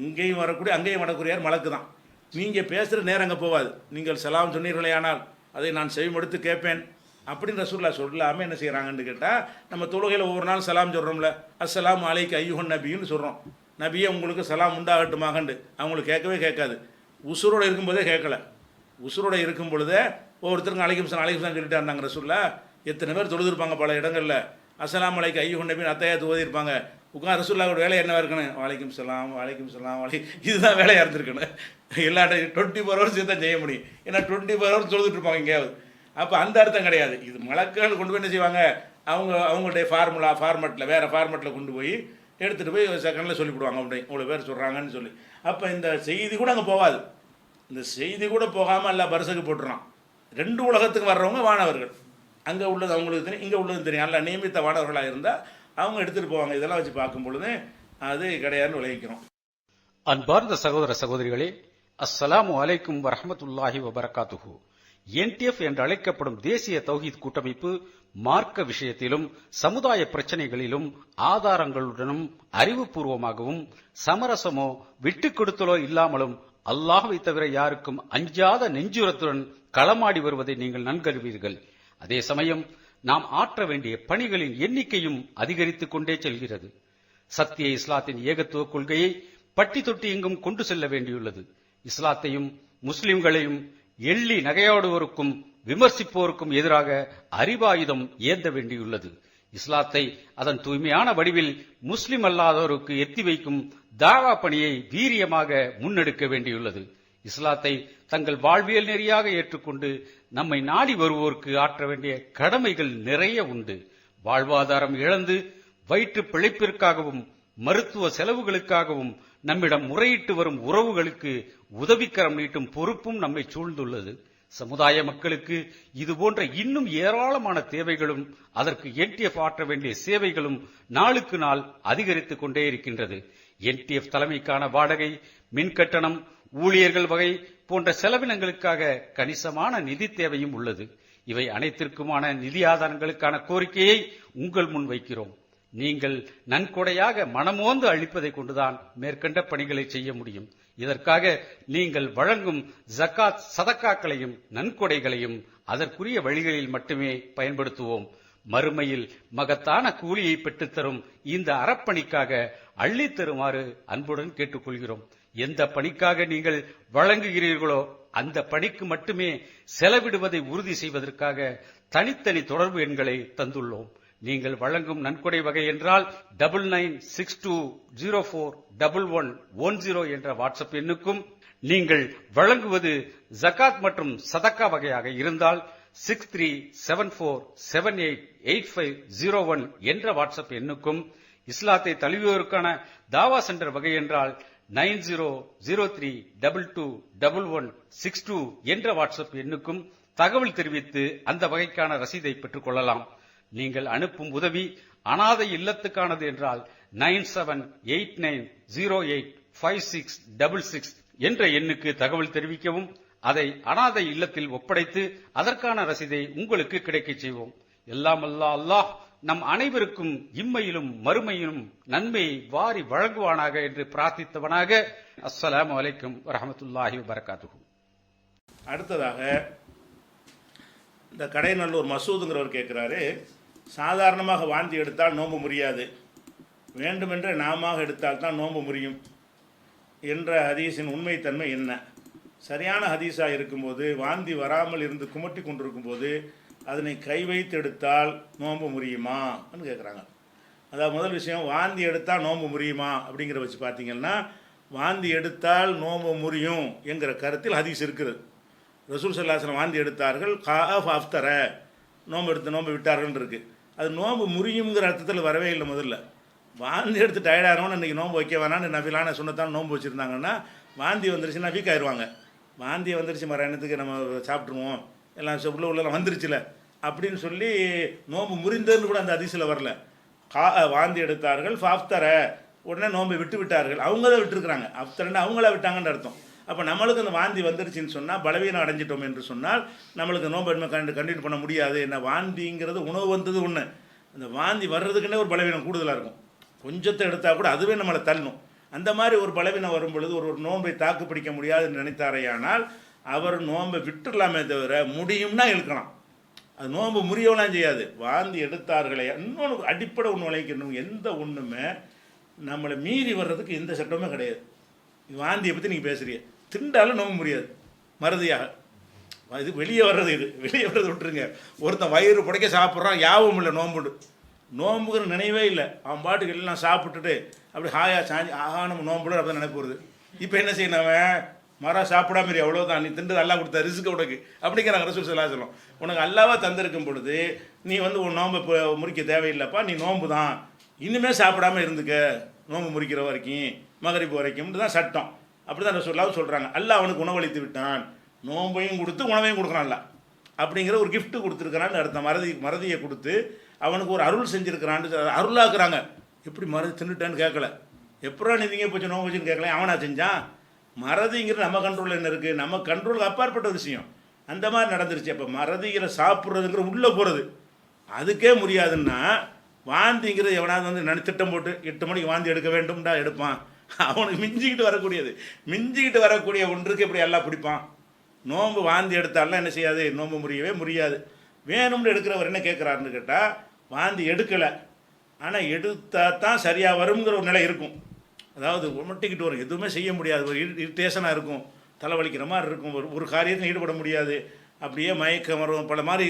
இங்கேயும் வரக்கூடிய அங்கேயும் வரக்கூடியார் மலக்கு தான். நீங்கள் பேசுகிற நேரம் அங்கே போகாது. நீங்கள் சலாம் சொன்னீர்களே ஆனால் அதை நான் செவிமடுத்து கேட்பேன் அப்படின்னு ரசூல்லா சொல்லாமல் என்ன செய்கிறாங்கன்னு கேட்டால், நம்ம தொழுகையில் ஒவ்வொரு நாள் சலாம் சொல்கிறோம்ல, அஸ்ஸலாமு அலைக்க ஐயுஹன் நபின்னு சொல்கிறோம். நபியை உங்களுக்கு சலாம் உண்டாகட்டுமாகண்டு அவங்களுக்கு கேட்காது. உசுரோடு இருக்கும்போதே கேட்கல. உசுரோடு இருக்கும் பொழுதே ஒவ்வொருத்தருக்கும் அலைக்கும் சலாம் சொல்லிட்டு இருந்தாங்க ரசூல்லா. எத்தனை பேர் தொழுதுருப்பாங்க பல இடங்களில். அஸ்ஸலாமு அலைக்க ஐயுஹன் நபின்னு அத்தையாத்து ஓதிருப்பாங்க. உட்காந்து ரசூல்லாவோட வேலை என்னவா இருக்கணும், வலைக்கும் சலாம் இதுதான் வேலையாக இருந்திருக்கணும். எல்லா 24 ஹவர்ஸ் தான் செய்ய முடியும். ஏன்னா 24 ஹவர்ஸ் தொழுதுட்டு இருப்பாங்க எங்கேயாவது. அப்போ அந்த அர்த்தம் கிடையாது. இது மலக்குகள் கொண்டு போய் என்ன செய்வாங்க, அவங்களுடைய ஃபார்மெட்டில் வேறு ஃபார்மெட்டில் கொண்டு போய் எடுத்துகிட்டு போய் செகண்டில் சொல்லிவிடுவாங்க, அப்படி இவ்வளோ பேர் சொல்கிறாங்கன்னு சொல்லி. அப்போ இந்த செய்தி கூட அங்கே போகாது. இந்த செய்தி கூட போகாமல் எல்லாம் பரிசுக்கு போட்டுறான். 2 உலகத்துக்கு வர்றவங்க வானவர்கள். அங்கே உள்ளது அவங்களுக்கு தெரியும், இங்கே உள்ளது தெரியும். நல்லா நியமித்த வானவர்களாக இருந்தால் அவங்க எடுத்துகிட்டு போவாங்க. இதெல்லாம் வச்சு பார்க்கும் பொழுது அது கிடையாதுன்னு விளைவிக்கிறோம். அன்பார்ந்த சகோதர சகோதரிகளே, அஸ்ஸலாமு அலைக்கும் வரஹ்மத்துல்லாஹி வபரகாத்துஹு. NTF என்று அழைக்கப்படும் தேசிய தௌஹீத் கூட்டமைப்பு மார்க்க விஷயத்திலும் சமுதாய பிரச்சனைகளிலும் ஆதாரங்களுடனும் அறிவுபூர்வமாகவும் சமரசமோ விட்டுக் கொடுத்தலோ இல்லாமலும் அல்லாஹ்வை தவிர யாருக்கும் அஞ்சாத நெஞ்சுரத்துடன் களமாடி வருவதை நீங்கள் நன்கறிவீர்கள். அதே சமயம் நாம் ஆற்ற வேண்டிய பணிகளின் எண்ணிக்கையும் அதிகரித்துக் கொண்டே செல்கிறது. சத்திய இஸ்லாத்தின் ஏகத்துவ கொள்கையை பட்டி தொட்டி எங்கும் கொண்டு செல்ல வேண்டியுள்ளது. இஸ்லாத்தையும் முஸ்லிம்களையும் எள்ளி நகையாடுவோருக்கும் விமர்சிப்போருக்கும் எதிராக அறிவாயுதம் ஏந்த வேண்டியுள்ளது. இஸ்லாத்தை அதன் தூய்மையான வடிவில் முஸ்லிம் அல்லாதோருக்கு எத்தி வைக்கும் தாவா பணியை வீரியமாக முன்னெடுக்க வேண்டியுள்ளது. இஸ்லாத்தை தங்கள் வாழ்வியல் நெறியாக ஏற்றுக்கொண்டு நம்மை நாடி வருவோருக்கு ஆற்ற வேண்டிய கடமைகள் நிறைய உண்டு. வாழ்வாதாரம் இழந்து வயிற்று பிழைப்பிற்காகவும் மருத்துவ செலவுகளுக்காகவும் நம்மிடம் முறையிட்டு வரும் உறவுகளுக்கு உதவிக்கரம் நீட்டும் பொறுப்பும் நம்மை சூழ்ந்துள்ளது. சமுதாய மக்களுக்கு இதுபோன்ற இன்னும் ஏராளமான தேவைகளும் அதற்கு NTF ஆற்ற வேண்டிய சேவைகளும் நாளுக்கு நாள் அதிகரித்துக் கொண்டே இருக்கின்றது. NTF தலைமைக்கான வாடகை, மின்கட்டணம், ஊழியர்கள் வகை போன்ற செலவினங்களுக்காக கணிசமான நிதி தேவையும் உள்ளது. இவை அனைத்திற்குமான நிதி ஆதாரங்களுக்கான கோரிக்கையை உங்கள் முன் வைக்கிறோம். நீங்கள் நன்கொடையாக மனமோந்து அளிப்பதை கொண்டுதான் மேற்கண்ட பணிகளை செய்ய முடியும். இதற்காக நீங்கள் வழங்கும் ஜக்காத், சதக்காக்களையும் நன்கொடைகளையும் அதற்குரிய வழிகளில் மட்டுமே பயன்படுத்துவோம். மறுமையில் மகத்தான கூலியை பெற்றுத்தரும் இந்த அறப்பணிக்காக அள்ளித் தருமாறு அன்புடன் கேட்டுக்கொள்கிறோம். எந்த பணிக்காக நீங்கள் வழங்குகிறீர்களோ அந்த பணிக்கு மட்டுமே செலவிடுவதை உறுதி செய்வதற்காக தனித்தனி தொடர்பு எண்களை தந்துள்ளோம். நீங்கள் வழங்கும் நன்கொடை வகை என்றால் 9962041110 என்ற வாட்ஸ்அப் எண்ணுக்கும், நீங்கள் வழங்குவது ஜகாத் மற்றும் சதக்கா வகையாக இருந்தால் 6374788501 என்ற வாட்ஸ்அப் எண்ணுக்கும், இஸ்லாத்தை தழுவியோருக்கான தாவா சென்டர் வகை என்றால் 9003221162 என்ற வாட்ஸ்அப் எண்ணுக்கும் தகவல் தெரிவித்து அந்த வகைக்கான ரசீதை பெற்றுக் கொள்ளலாம். நீங்கள் அனுப்பும் உதவி அனாதை இல்லத்துக்கானது என்றால் 9789085666 என்ற எண்ணுக்கு தகவல் தெரிவிக்கவும். அதை அனாதை இல்லத்தில் ஒப்படைத்து அதற்கான ரசீதை உங்களுக்கு கிடைக்கச் செய்வோம். எல்லாம் அல்லாஹ் நம் அனைவருக்கும் இம்மையிலும் மறுமையிலும் நன்மையை வாரி வழங்குவானாக என்று பிரார்த்தித்தவனாக. அஸ்ஸலாமு அலைக்கும் வரஹ்மத்துல்லாஹி வபரகாத்துஹு. அடுத்ததாக இந்த கடைநல்லூர் மசூதுங்கிறவர் கேட்குறாரு, சாதாரணமாக வாந்தி எடுத்தால் நோன்பு முறியாது, வேண்டுமென்றே நாம எடுத்தால் தான் நோன்பு முறியும் என்ற ஹதீஸின் உண்மைத்தன்மை என்ன? சரியான ஹதீஸாக இருக்கும்போது வாந்தி வராமல் இருந்து குமட்டி கொண்டிருக்கும் போது அதனை கை வைத்து எடுத்தால் நோன்பு முறியுமான்னு கேட்குறாங்க. அதாவது முதல் விஷயம், வாந்தி எடுத்தால் நோன்பு முறியுமா அப்படிங்கிற வச்சு பார்த்தீங்கன்னா, வாந்தி எடுத்தால் நோன்பு முறியும் என்கிற கருத்தில் ஹதீஸ் இருக்குது. ரசூல் ஸல்லல்லாஹு அலைஹி வஸல்லம் வாந்தி எடுத்தார்கள், காஃப் அஃப்தர, நோன்பு எடுத்து நோன்பு விட்டார்கள் இருக்கு. அது நோன்பு முறியுங்கிற அர்த்தத்தில் வரவே இல்லை. முதல்ல வாந்தி எடுத்து டயர்டானவன்னு இன்றைக்கி நோன்பு வைக்க வேணான்னு நபிலான சொன்னத்தான் நோன்பு வச்சுருந்தாங்கன்னா, வாந்தி வந்துருச்சுன்னா வீக் ஆயிடுவாங்க. வாந்தி வந்துருச்சு மரணத்துக்கு நம்ம சாப்பிட்ருவோம், எல்லாம் உள்ளெல்லாம் வந்துருச்சுல அப்படின்னு சொல்லி நோன்பு முறிந்ததுன்னு கூட அந்த ஹதீஸில் வரல. வாந்தி எடுத்தார்கள், ஃபாஃப்தர, உடனே நோன்பை விட்டு விட்டார்கள். அவங்க தான் விட்டுருக்குறாங்க. அஃப்தரன்னு அவங்களா விட்டாங்கன்னு அர்த்தம். அப்போ நம்மளுக்கு அந்த வாந்தி வந்துருச்சுன்னு சொன்னால், பலவீனம் அடைஞ்சிட்டோம் என்று சொன்னால் நம்மளுக்கு நோன்பு கண்டினியூ பண்ண முடியாது. என்ன, வாந்திங்கிறது உணவு வந்தது ஒன்று, அந்த வாந்தி வர்றதுக்குன்னே ஒரு பலவீனம் கூடுதலாக இருக்கும். கொஞ்சத்தை எடுத்தால் கூட அதுவே நம்மளை தள்ளணும். அந்த மாதிரி ஒரு பலவீனம் வரும் பொழுது ஒரு நோன்பை தாக்கு பிடிக்க முடியாதுன்னு நினைத்தாரையானால் அவர் நோன்பை விட்டுடலாமே தவிர முடியும்னா இழுக்கலாம். அது நோன்பு முறியவெல்லாம் செய்யாது. வாந்தி எடுத்தார்களே, இன்னொன்று அடிப்படை ஒன்று விளைக்கணும், எந்த ஒன்றுமே நம்மளை மீறி வர்றதுக்கு எந்த சட்டமே கிடையாது. வாந்தியை பற்றி நீங்கள் பேசுகிறீங்க, திண்டாலும் நோம்பு முடியாது மறதியாக. இது வெளியே வர்றது, இது வெளியே வர்றது விட்டுருங்க. ஒருத்தன் வயிறு புடைக்க சாப்பிட்றான், யாவும் இல்லை நோம்புண்டு, நோம்புங்கிற நினைவே இல்லை. அவன் பாட்டுக்கு எல்லாம் சாப்பிட்டுட்டு அப்படி ஹாயா சாஞ்சி ஆஹா நம்ம நோம்புடு அப்படி நினைப்போகுது. இப்போ என்ன செய்யணும், அவன் மரம் சாப்பிடாம எவ்வளோதான், நீ திண்டு அல்லா கொடுத்த ரிஸ்க்கு உனக்கு அப்படிங்கிறாங்க ரசூல் ஸல்லல்லாஹு அலைஹி வஸல்லம். உனக்கு அல்லாவா தந்திருக்கும் பொழுது நீ உன் நோம்பை இப்போ முறிக்க தேவையில்லைப்பா, நீ நோம்பு தான், இனிமேல் சாப்பிடாம இருந்துக்க நோம்பு முறிக்கிற வரைக்கும், மகரிப்பு வரைக்கும் தான் சட்டம். அப்படி தான் ரசூலுல்லாஹ் சொல்கிறாங்க. அல்லாஹ் அவனுக்கு உணவளித்து விட்டான், நோம்பையும் கொடுத்து உணவையும் கொடுக்குறான்ல, அப்படிங்கிற ஒரு கிஃப்ட் கொடுத்துருக்கிறான்னு அர்த்தம். மறதியை கொடுத்து அவனுக்கு ஒரு அருள் செஞ்சுருக்கிறான்னு அருளாக்குறாங்க. எப்படி மறதி தின்னுட்டான்னு கேட்கல, எப்படா நீங்க போச்சு நோம்பு வச்சுன்னு கேட்கல, அவனா செஞ்சான். மறதிங்கிறது நம்ம கண்ட்ரோலில் என்ன இருக்குது, நம்ம கண்ட்ரோலுக்கு அப்பாற்பட்ட விஷயம். அந்த மாதிரி நடந்துருச்சு. அப்போ மறதிகளை சாப்பிட்றதுங்கிற உள்ளே போகிறது அதுக்கே முடியாதுன்னா, வாந்திங்கிறது எவனாவது வந்து திட்டம் போட்டு 8 மணிக்கு வாந்தி எடுக்க வேண்டும்டா எடுப்பான். அவனுக்கு மிஞ்சிக்கிட்டு வரக்கூடிய ஒன்றுக்கு எப்படி எல்லாம் பிடிப்பான். நோம்பு வாந்தி எடுத்தாலாம் என்ன செய்யாது, நோம்பு முறியவே முடியாது. வேணும்னு எடுக்கிறவர் என்ன கேட்குறாருன்னு கேட்டால், வாந்தி எடுக்கலை ஆனால் எடுத்தால் தான் சரியாக வருங்கிற ஒரு நிலை இருக்கும். அதாவது உமட்டிக்கிட்டு வரும், எதுவுமே செய்ய முடியாது, ஒரு இரிட்டேஷனாக இருக்கும், தலைவலிக்கிற மாதிரி இருக்கும், ஒரு காரியத்தில் ஈடுபட முடியாது, அப்படியே மயக்கம் வரும், பல மாதிரி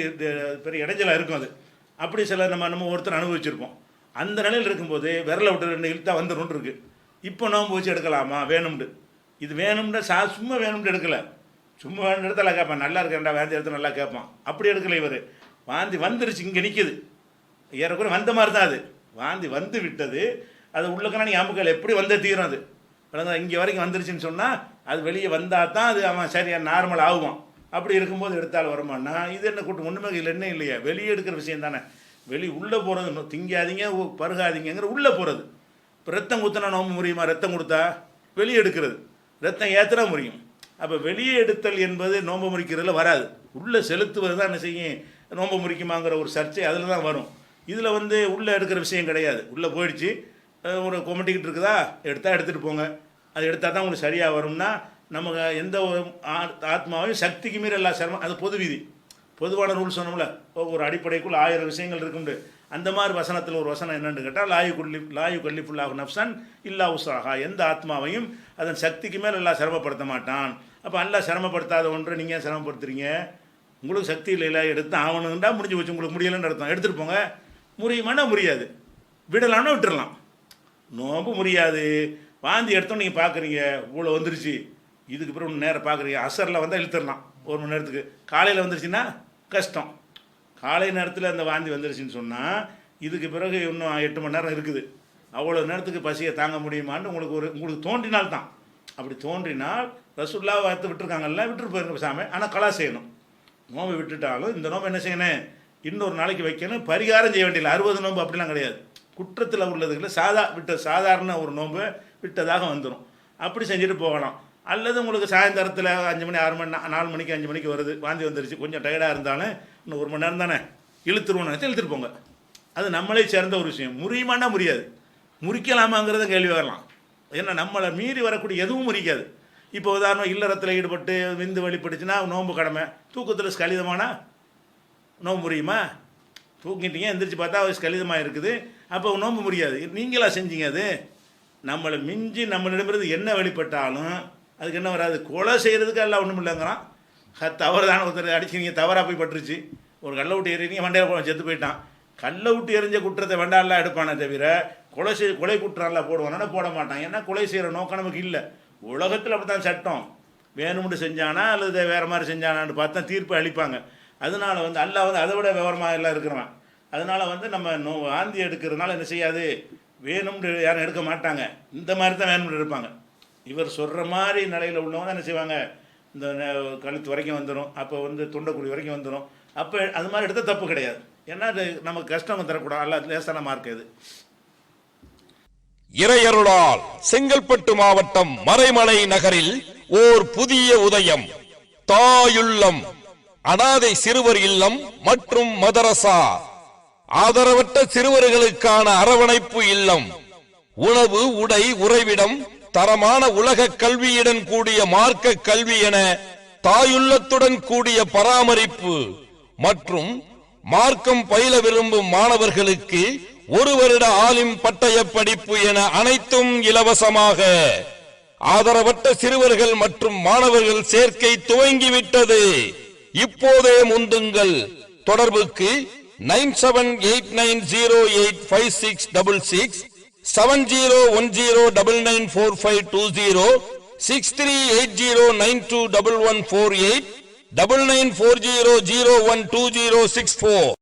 பெரிய இடைஞ்சலாக இருக்கும். அது அப்படி சில நம்ம ஒருத்தர் அனுபவிச்சிருப்போம். அந்த நிலையில் இருக்கும்போது விரலை விட்டு 2 இழுத்தா வந்துடும் இருக்குது. இப்போ நோம்பு வச்சு எடுக்கலாமா வேணும்னு, இது வேணும்னு சும்மா வேணும்னு எடுக்கலை, சும்மா வேணும்னு எடுத்தால கேட்பான், நல்லா இருக்கேன்டா வாந்தி எடுத்து நல்லா கேட்பான். அப்படி எடுக்கலை இவர். வாந்தி வந்துருச்சு, இங்கே நிற்கிது, ஏறக்குறை வந்த மாதிரி தான் அது. வாந்தி வந்து விட்டது, அது உள்ளக்கனா நீ அமுக்கல் எப்படி வந்தே தீரும். அது இங்கே வரைக்கும் வந்துருச்சுன்னு சொன்னால் அது வெளியே வந்தால் தான் அது அவன் சரியாக நார்மல் ஆகுவான். அப்படி இருக்கும்போது எடுத்தால் வருமானா, இது என்ன கூட்டம், ஒன்றுமே இதில் என்ன இல்லையா, வெளியே எடுக்கிற விஷயம் தானே. உள்ளே போகிறது, திங்காதீங்க பருகாதீங்கிற உள்ளே போகிறது. இப்போ ரத்தம் ஊற்றினா நோம்பு முறியுமா? ரத்தம் கொடுத்தா வெளியே எடுக்கிறது, ரத்தம் ஏற்றினா முறியும். அப்போ வெளியே எடுத்தல் என்பது நோம்பு முறிக்கிறதுல வராது. உள்ளே செலுத்துவது தான் என்ன செய்யும் நோம்பு முறிக்குமாங்கிற ஒரு சர்ச்சை அதில் தான் வரும். இதில் வந்து உள்ளே எடுக்கிற விஷயம் கிடையாது. உள்ளே போயிடுச்சு, ஒரு கொமட்டிக்கிட்டு இருக்குதா, எடுத்தால் எடுத்துகிட்டு போங்க. அது எடுத்தால் தான் உங்களுக்கு சரியாக வரும்னா, நமக்கு எந்த ஒரு ஆத்மாவையும் சக்திக்கு மீறி எல்லா சிரமம், அது பொது விதி, பொதுவான ரூல் சொன்னோம்ல. ஒரு அடிப்படைக்குள் 1000 விஷயங்கள் இருக்குண்டு. அந்த மாதிரி வசனத்தில் ஒரு வசனம் என்னென்னு கேட்டால், லாயு கல்லிஃபுல்லாஹு நஃப்ஸன் இல்லா உஸ்ஸாஹா, எந்த ஆத்மாவையும் அதன் சக்திக்கு மேலே எல்லாம் சிரமப்படுத்த மாட்டான். அப்போ எல்லாம் சிரமப்படுத்தாத ஒன்றை நீங்கள் சிரமப்படுத்துறீங்க. உங்களுக்கு சக்தி இல்லை, எடுத்து ஆகணுன்றா முடிஞ்சு வச்சு, உங்களுக்கு முடியலைன்னு அர்த்தம். எடுத்துகிட்டு போங்க. முறியுமானா முடியாது, விடலான்னா விட்டுடலாம். நோம்பு முடியாது. வாந்தி எடுத்தோம் நீங்கள் பார்க்குறீங்க, இவ்வளோ வந்துருச்சு, இதுக்கு பிறகு ஒன்று நேரம் பார்க்குறீங்க, அசரில் வந்தால் இழுத்துடலாம் 1 மணி நேரத்துக்கு. காலையில் வந்துருச்சுன்னா கஷ்டம். காலை நேரத்தில் அந்த வாந்தி வந்துருச்சுன்னு சொன்னால் இதுக்கு பிறகு இன்னும் 8 மணி நேரம் இருக்குது. அவ்வளோ நேரத்துக்கு பசியை தாங்க முடியுமான்னு உங்களுக்கு தோன்றினால்தான். அப்படி தோன்றினால் ரசூலுல்லாஹ் வார்த்தை விட்டுருக்காங்கல்ல, விட்டுட்டு போயிருங்க பேசாமல். ஆனால் கலா செய்யணும். நோம்பு விட்டுட்டாலும் இந்த நோம்பு என்ன செய்யணும், இன்னொரு நாளைக்கு வைக்கணும். பரிகாரம் செய்ய வேண்டியதில்லை. 60 நோம்பு அப்படிலாம் கிடையாது. குற்றத்தில் உள்ளதுக்குள்ள சாதாரண ஒரு நோம்பு விட்டதாக வந்துடும். அப்படி செஞ்சுட்டு போகலாம். அல்லது உங்களுக்கு சாயந்தரத்தில் 5 மணி 6 மணி 4 மணிக்கு 5 மணிக்கு வருது, வாந்தி வந்துருச்சு, கொஞ்சம் டயர்டாக இருந்தாலும் இன்னும் 1 மணி நேரம் தானே, இழுத்துருவோம் நினச்சி இழுத்துட்டு போங்க. அது நம்மளே சேர்ந்த ஒரு விஷயம். முறியுமானா முடியாது, முறிக்கலாமாங்கிறத கேள்வி வரலாம். ஏன்னா நம்மளை மீறி வரக்கூடிய எதுவும் முறிக்காது. இப்போ உதாரணம் இல்லறத்தில் ஈடுபட்டு விந்து வெளிப்படுச்சுன்னா நோன்பு கடமை. தூக்கத்தில் ஸ்கலிதமானா நோம்பு முறியுமா? தூங்கிட்டீங்க, எந்திரிச்சு பார்த்தா ஸ்கலிதமாக இருக்குது, அப்போ நோம்பு முடியாது. நீங்களா செஞ்சீங்க? அது நம்மளை மிஞ்சி நம்மளிடமிருந்து என்ன வெளிப்பட்டாலும் அதுக்கு என்ன வராது. கொலை செய்கிறதுக்கு எல்லாம் ஒன்றும் இல்லைங்கிறான். தவறு தானே, ஒருத்தர் அடிச்சு நீங்கள் தவறாக போய் பட்டுருச்சு, ஒரு கல்லை விட்டு எறிங்க, வண்டையில் செத்து போயிட்டான். கல்லை விட்டு எறிஞ்ச குற்றத்தை வேண்டாம்லாம் எடுப்பானே தவிர கொலை குற்றம்லாம் போடுவானா? போட மாட்டான். ஏன்னா கொலை செய்கிற நோக்கம் நமக்கு இல்லை. உலகத்தில் அப்படி தான் சட்டம். வேணும்னு செஞ்சானா அல்லது வேறு மாதிரி செஞ்சானான்னு பார்த்தா தீர்ப்பு அளிப்பாங்க. அதனால் வந்து அல்லாஹ் வந்து அதை விட விவரமாக எல்லாம் இருக்கிறவன். அதனால் நம்ம வாந்தி எடுக்கிறதுனால என்ன செய்யாது, வேணும்னு யாரும் எடுக்க மாட்டாங்க. இந்த மாதிரி தான் வேணும்னு எடுப்பாங்க. இவர் சொல்கிற மாதிரி நிலையில் உள்ளவங்க தான் என்ன செய்வாங்க, இந்த கழுத்து வரைக்கும் வந்துடும், அப்போ தொண்டைக்குடி வரைக்கும் வந்துடும். அப்போ அது மாதிரி எடுத்தால் தப்பு கிடையாது. ஏன்னா அது நமக்கு கஷ்டம் தரக்கூடாது. அல்ல லேசான மார்க் இது. இறையருளால் செங்கல்பட்டு மாவட்டம் மறைமலை நகரில் ஓர் புதிய உதயம். தாயுள்ளம் அனாதை சிறுவர் இல்லம் மற்றும் மதரசா, ஆதரவற்ற சிறுவர்களுக்கான அரவணைப்பு இல்லம், உணவு, உடை, உறைவிடம், தரமான உலக கல்வியுடன் கூடிய மார்க்க கல்வி என தாயுள்ளத்துடன் கூடிய பராமரிப்பு மற்றும் மார்க்கம் பயில விரும்பும் மாணவர்களுக்கு 1 வருட ஆலிம் பட்டய படிப்பு என அனைத்தும் இலவசமாக. ஆதரவற்ற சிறுவர்கள் மற்றும் மாணவர்கள் சேர்க்கை துவங்கிவிட்டது. இப்போதே முந்துங்கள். தொடர்புக்கு 9789085666, 7010994520, 6380921148, 9940012064.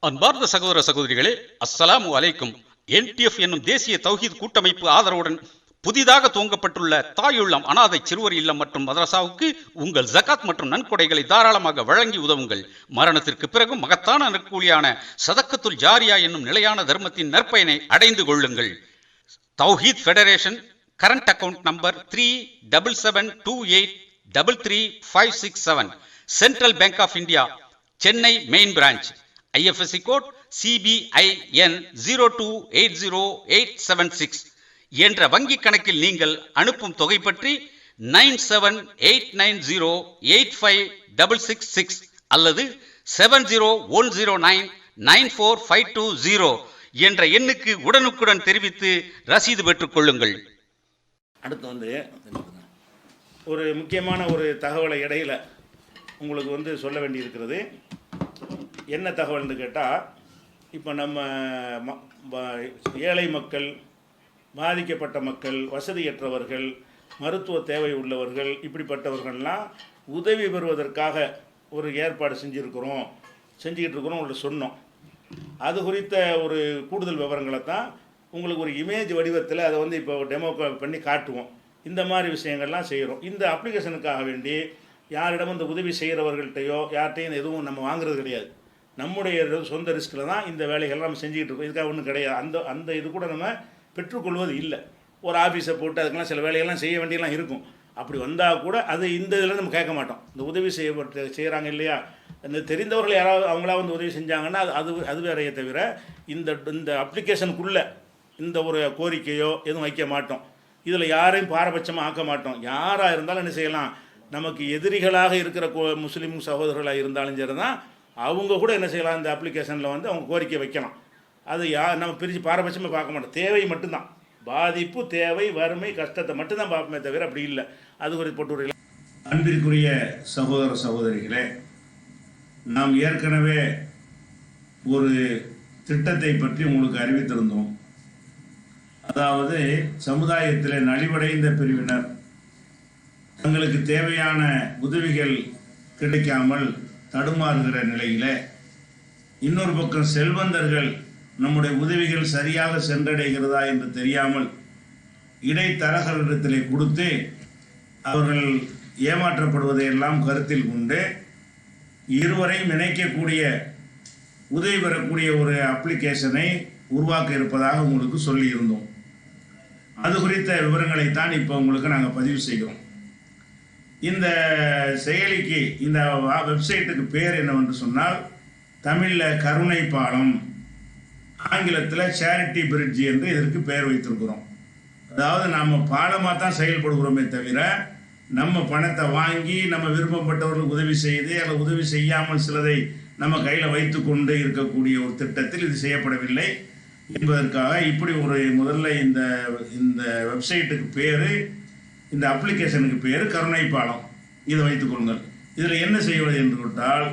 அன்பார்ந்த சகோதர சகோதரிகளே, அஸ்ஸலாமு அலைக்கும். NTF என்னும் தேசிய தௌஹீத் கூட்டமைப்பு ஆதரவுடன் புதிதாக துவங்கப்பட்டுள்ள தாயுள்ளம் அனாதை சிறுவர் இல்லம் மற்றும் மதரசாவுக்கு உங்கள் ஜகாத் மற்றும் நன்கொடைகளை தாராளமாக வழங்கி உதவுங்கள். மரணத்திற்கு பிறகும் மகத்தான நற்கூலியான சதக்கத்துல் ஜாரியா என்னும் நிலையான தர்மத்தின் நற்பயனை அடைந்து கொள்ளுங்கள். Tawheed federation current account number 3772833567, central bank of India, Chennai main branch, IFSC code CBIN 0280876 என்ற வங்கி கணக்கில் நீங்கள் அனுப்பும் தொகை பற்றி 9789085666 அல்லது 7010994520 என்ற எண்ணுக்கு உடனுக்குடன் தெரிவித்து ரசீது பெற்றுக் கொள்ளுங்கள். அடுத்து ஒரு முக்கியமான ஒரு தகவலை இடையில உங்களுக்கு சொல்ல வேண்டியிருக்கிறது. என்ன தகவல்னு கேட்டால், இப்போ நம்ம ஏழை மக்கள், பாதிக்கப்பட்ட மக்கள், வசதியற்றவர்கள், மருத்துவ தேவை உள்ளவர்கள், இப்படிப்பட்டவர்கள்லாம் உதவி பெறுவதற்காக ஒரு ஏற்பாடு செஞ்சுக்கிட்டு இருக்கிறோம் உங்களுக்கு சொன்னோம். அது குறித்த ஒரு கூடுதல் விவரங்களை தான் உங்களுக்கு ஒரு இமேஜ் வடிவத்தில் அதை இப்போ டெமோ பண்ணி காட்டுவோம். இந்த மாதிரி விஷயங்கள்லாம் செய்கிறோம். இந்த அப்ளிகேஷனுக்காக வேண்டி யாரிடம் இந்த உதவி செய்கிறவர்கள்ட்டையோ யார்கிட்டையும் எதுவும் நம்ம வாங்குறது கிடையாது. நம்முடைய சொந்த ரிஸ்கில் தான் இந்த வேலைகள்லாம் நம்ம செஞ்சுக்கிட்டு இருக்கோம். இதுக்காக ஒன்றும் கிடையாது. அந்த இது கூட நம்ம பெற்றுக்கொள்வது இல்லை. ஒரு ஆஃபீஸை போட்டு அதுக்கெல்லாம் சில வேலையெல்லாம் செய்ய வேண்டியெல்லாம் இருக்கும். அப்படி வந்தால் கூட அது இந்த இதில் நம்ம கேட்க மாட்டோம். இந்த உதவி செய்கிறாங்க இல்லையா, இந்த தெரிந்தவர்கள் யாராவது அவங்களா வந்து உதவி செஞ்சாங்கன்னா அது வேறையே தவிர இந்த அப்ளிகேஷனுக்குள்ளே இந்த ஒரு கோரிக்கையோ எதுவும் வைக்க மாட்டோம். இதில் யாரையும் பாரபட்சமாக ஆக்க மாட்டோம். யாராக இருந்தாலும் என்ன செய்யலாம், நமக்கு எதிரிகளாக இருக்கிற முஸ்லீம் சகோதரர்களாக இருந்தாலும் சரி தான், அவங்க கூட என்ன செய்யலாம், இந்த அப்ளிகேஷனில் வந்து அவங்க கோரிக்கை வைக்கலாம். அது நம்ம பிரித்து பாரபட்சமாக பார்க்க மாட்டோம். தேவை மட்டும்தான், பாதிப்பு, தேவை, வறுமை, கஷ்டத்தை மட்டும்தான் பார்ப்போமே தவிர அப்படி இல்லை. அது ஒரு போட்டு. அன்பிற்குரிய சகோதர சகோதரிகளே, நாம் ஏற்கனவே ஒரு திட்டத்தை பற்றி உங்களுக்கு அறிவித்திருந்தோம். அதாவது சமுதாயத்தில் நலிவடைந்த பிரிவினர் தங்களுக்கு தேவையான உதவிகள் கிடைக்காமல் தடுமாறுகிற நிலையில், இன்னொரு பக்கம் செல்வந்தர்கள் நம்முடைய உதவிகள் சரியாக சென்றடைகிறதா என்று தெரியாமல் இடைத்தரகர்களிடத்திலே கொடுத்து அவர்கள் ஏமாற்றப்படுவதை எல்லாம் கருத்தில் கொண்டு இருவரையும் இணைக்கக்கூடிய உதவி பெறக்கூடிய ஒரு அப்ளிகேஷனை உருவாக்க இருப்பதாக உங்களுக்கு சொல்லியிருந்தோம். அது குறித்த விவரங்களைத்தான் இப்போ உங்களுக்கு நாங்கள் பதிவு செய்கிறோம். இந்த செயலிக்கு, இந்த வெப்சைட்டுக்கு பேர் என்னவென்று சொன்னால், தமிழில் கருணை பாலம், ஆங்கிலத்தில் சேரிட்டி பிரிட்ஜ் என்று இதற்கு பெயர் வைத்திருக்கிறோம். அதாவது நாம் பாலமாக தான் செயல்படுகிறோமே தவிர நம்ம பணத்தை வாங்கி நம்ம விருப்பப்பட்டவர்களுக்கு உதவி செய்து அல்லது உதவி செய்யாமல் சிலதை நம்ம கையில் வைத்து கொண்டு இருக்கக்கூடிய ஒரு திட்டத்தில் இது செய்யப்படவில்லை என்பதற்காக இப்படி ஒரு முதல்ல இந்த வெப்சைட்டுக்கு பேர், இந்த அப்ளிகேஷனுக்கு பேர் கருணை பாலம். இதை வைத்துக் கொள்ளுங்கள். இதில் என்ன செய்வது என்று கேட்டால்,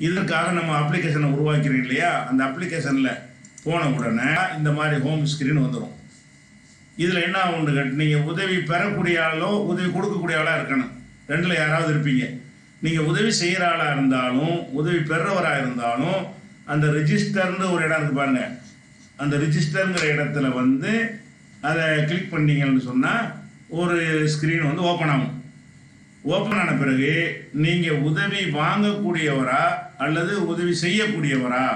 இதற்காக நம்ம அப்ளிகேஷனை உருவாக்கிறோம் இல்லையா, அந்த அப்ளிகேஷனில் போன உடனே இந்த மாதிரி ஹோம் ஸ்க்ரீன் வந்துடும். இதில் என்ன ஒன்று கேட்டு, நீங்கள் உதவி பெறக்கூடிய ஆளோ உதவி கொடுக்கக்கூடிய ஆளாக இருக்கணும். ரெண்டில் யாராவது இருப்பீங்க. நீங்கள் உதவி செய்கிற ஆளாக இருந்தாலும் உதவி பெறவராக இருந்தாலும் அந்த ரிஜிஸ்டர்னு ஒரு இடம் இருக்கு பாருங்க, அந்த ரிஜிஸ்டருங்கிற இடத்துல வந்து அதை கிளிக் பண்ணீங்கன்னு சொன்னால் ஒரு ஸ்க்ரீன் வந்து ஓப்பன் ஆகும். ஓப்பன் ஆன பிறகு நீங்கள் உதவி வாங்கக்கூடியவரா அல்லது உதவி செய்யக்கூடியவரா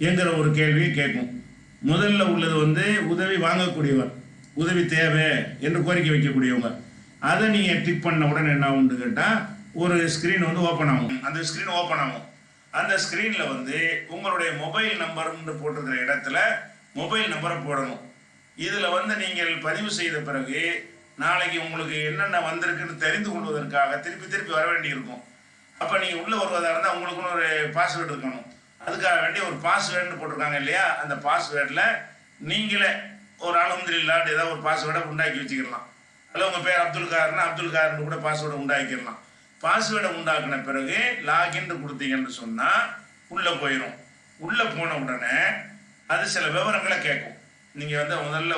என்கிற ஒரு கேள்வியை கேட்கும். முதல்ல உள்ளது வந்து உதவி வாங்கக்கூடியவர், உதவி தேவை என்று கோரிக்கை வைக்கக்கூடியவங்க. அதை நீங்கள் கிளிக் பண்ண உடனே என்ன ஆகும்னு கேட்டால் ஒரு ஸ்க்ரீன் வந்து ஓப்பன் ஆகும். அந்த ஸ்க்ரீன் ஓப்பன் ஆகும். அந்த ஸ்க்ரீனில் வந்து உங்களுடைய மொபைல் நம்பர்னு போட்டிருக்கிற இடத்துல மொபைல் நம்பரை போடணும். இதில் வந்து நீங்கள் பதிவு செய்த பிறகு நாளைக்கு உங்களுக்கு என்னென்ன வந்திருக்குன்னு தெரிந்து கொள்வதற்காக திருப்பி வர வேண்டியிருக்கும். அப்போ நீங்கள் உள்ளே வருவதாக இருந்தால் உங்களுக்குன்னு ஒரு பாஸ்வேர்டு இருக்கணும். அதுக்காக வேண்டிய ஒரு பாஸ்வேர்டுன்னு போட்டிருக்காங்க இல்லையா, அந்த பாஸ்வேர்டில் நீங்களே ஒரு அல்ஹம்துலில்லாஹ் ஏதாவது ஒரு பாஸ்வேர்டை உண்டாக்கி வச்சுக்கிடலாம். அதில் உங்கள் பேர் அப்துல் கார்னு கூட பாஸ்வேர்டை உண்டாக்கிடலாம். பாஸ்வேர்டை உண்டாக்கின பிறகு லாகின் கொடுத்தீங்கன்னு சொன்னால் உள்ளே போயிடும். உள்ளே போன உடனே அது சில விவரங்களை கேட்கும். நீங்கள் வந்து முதல்ல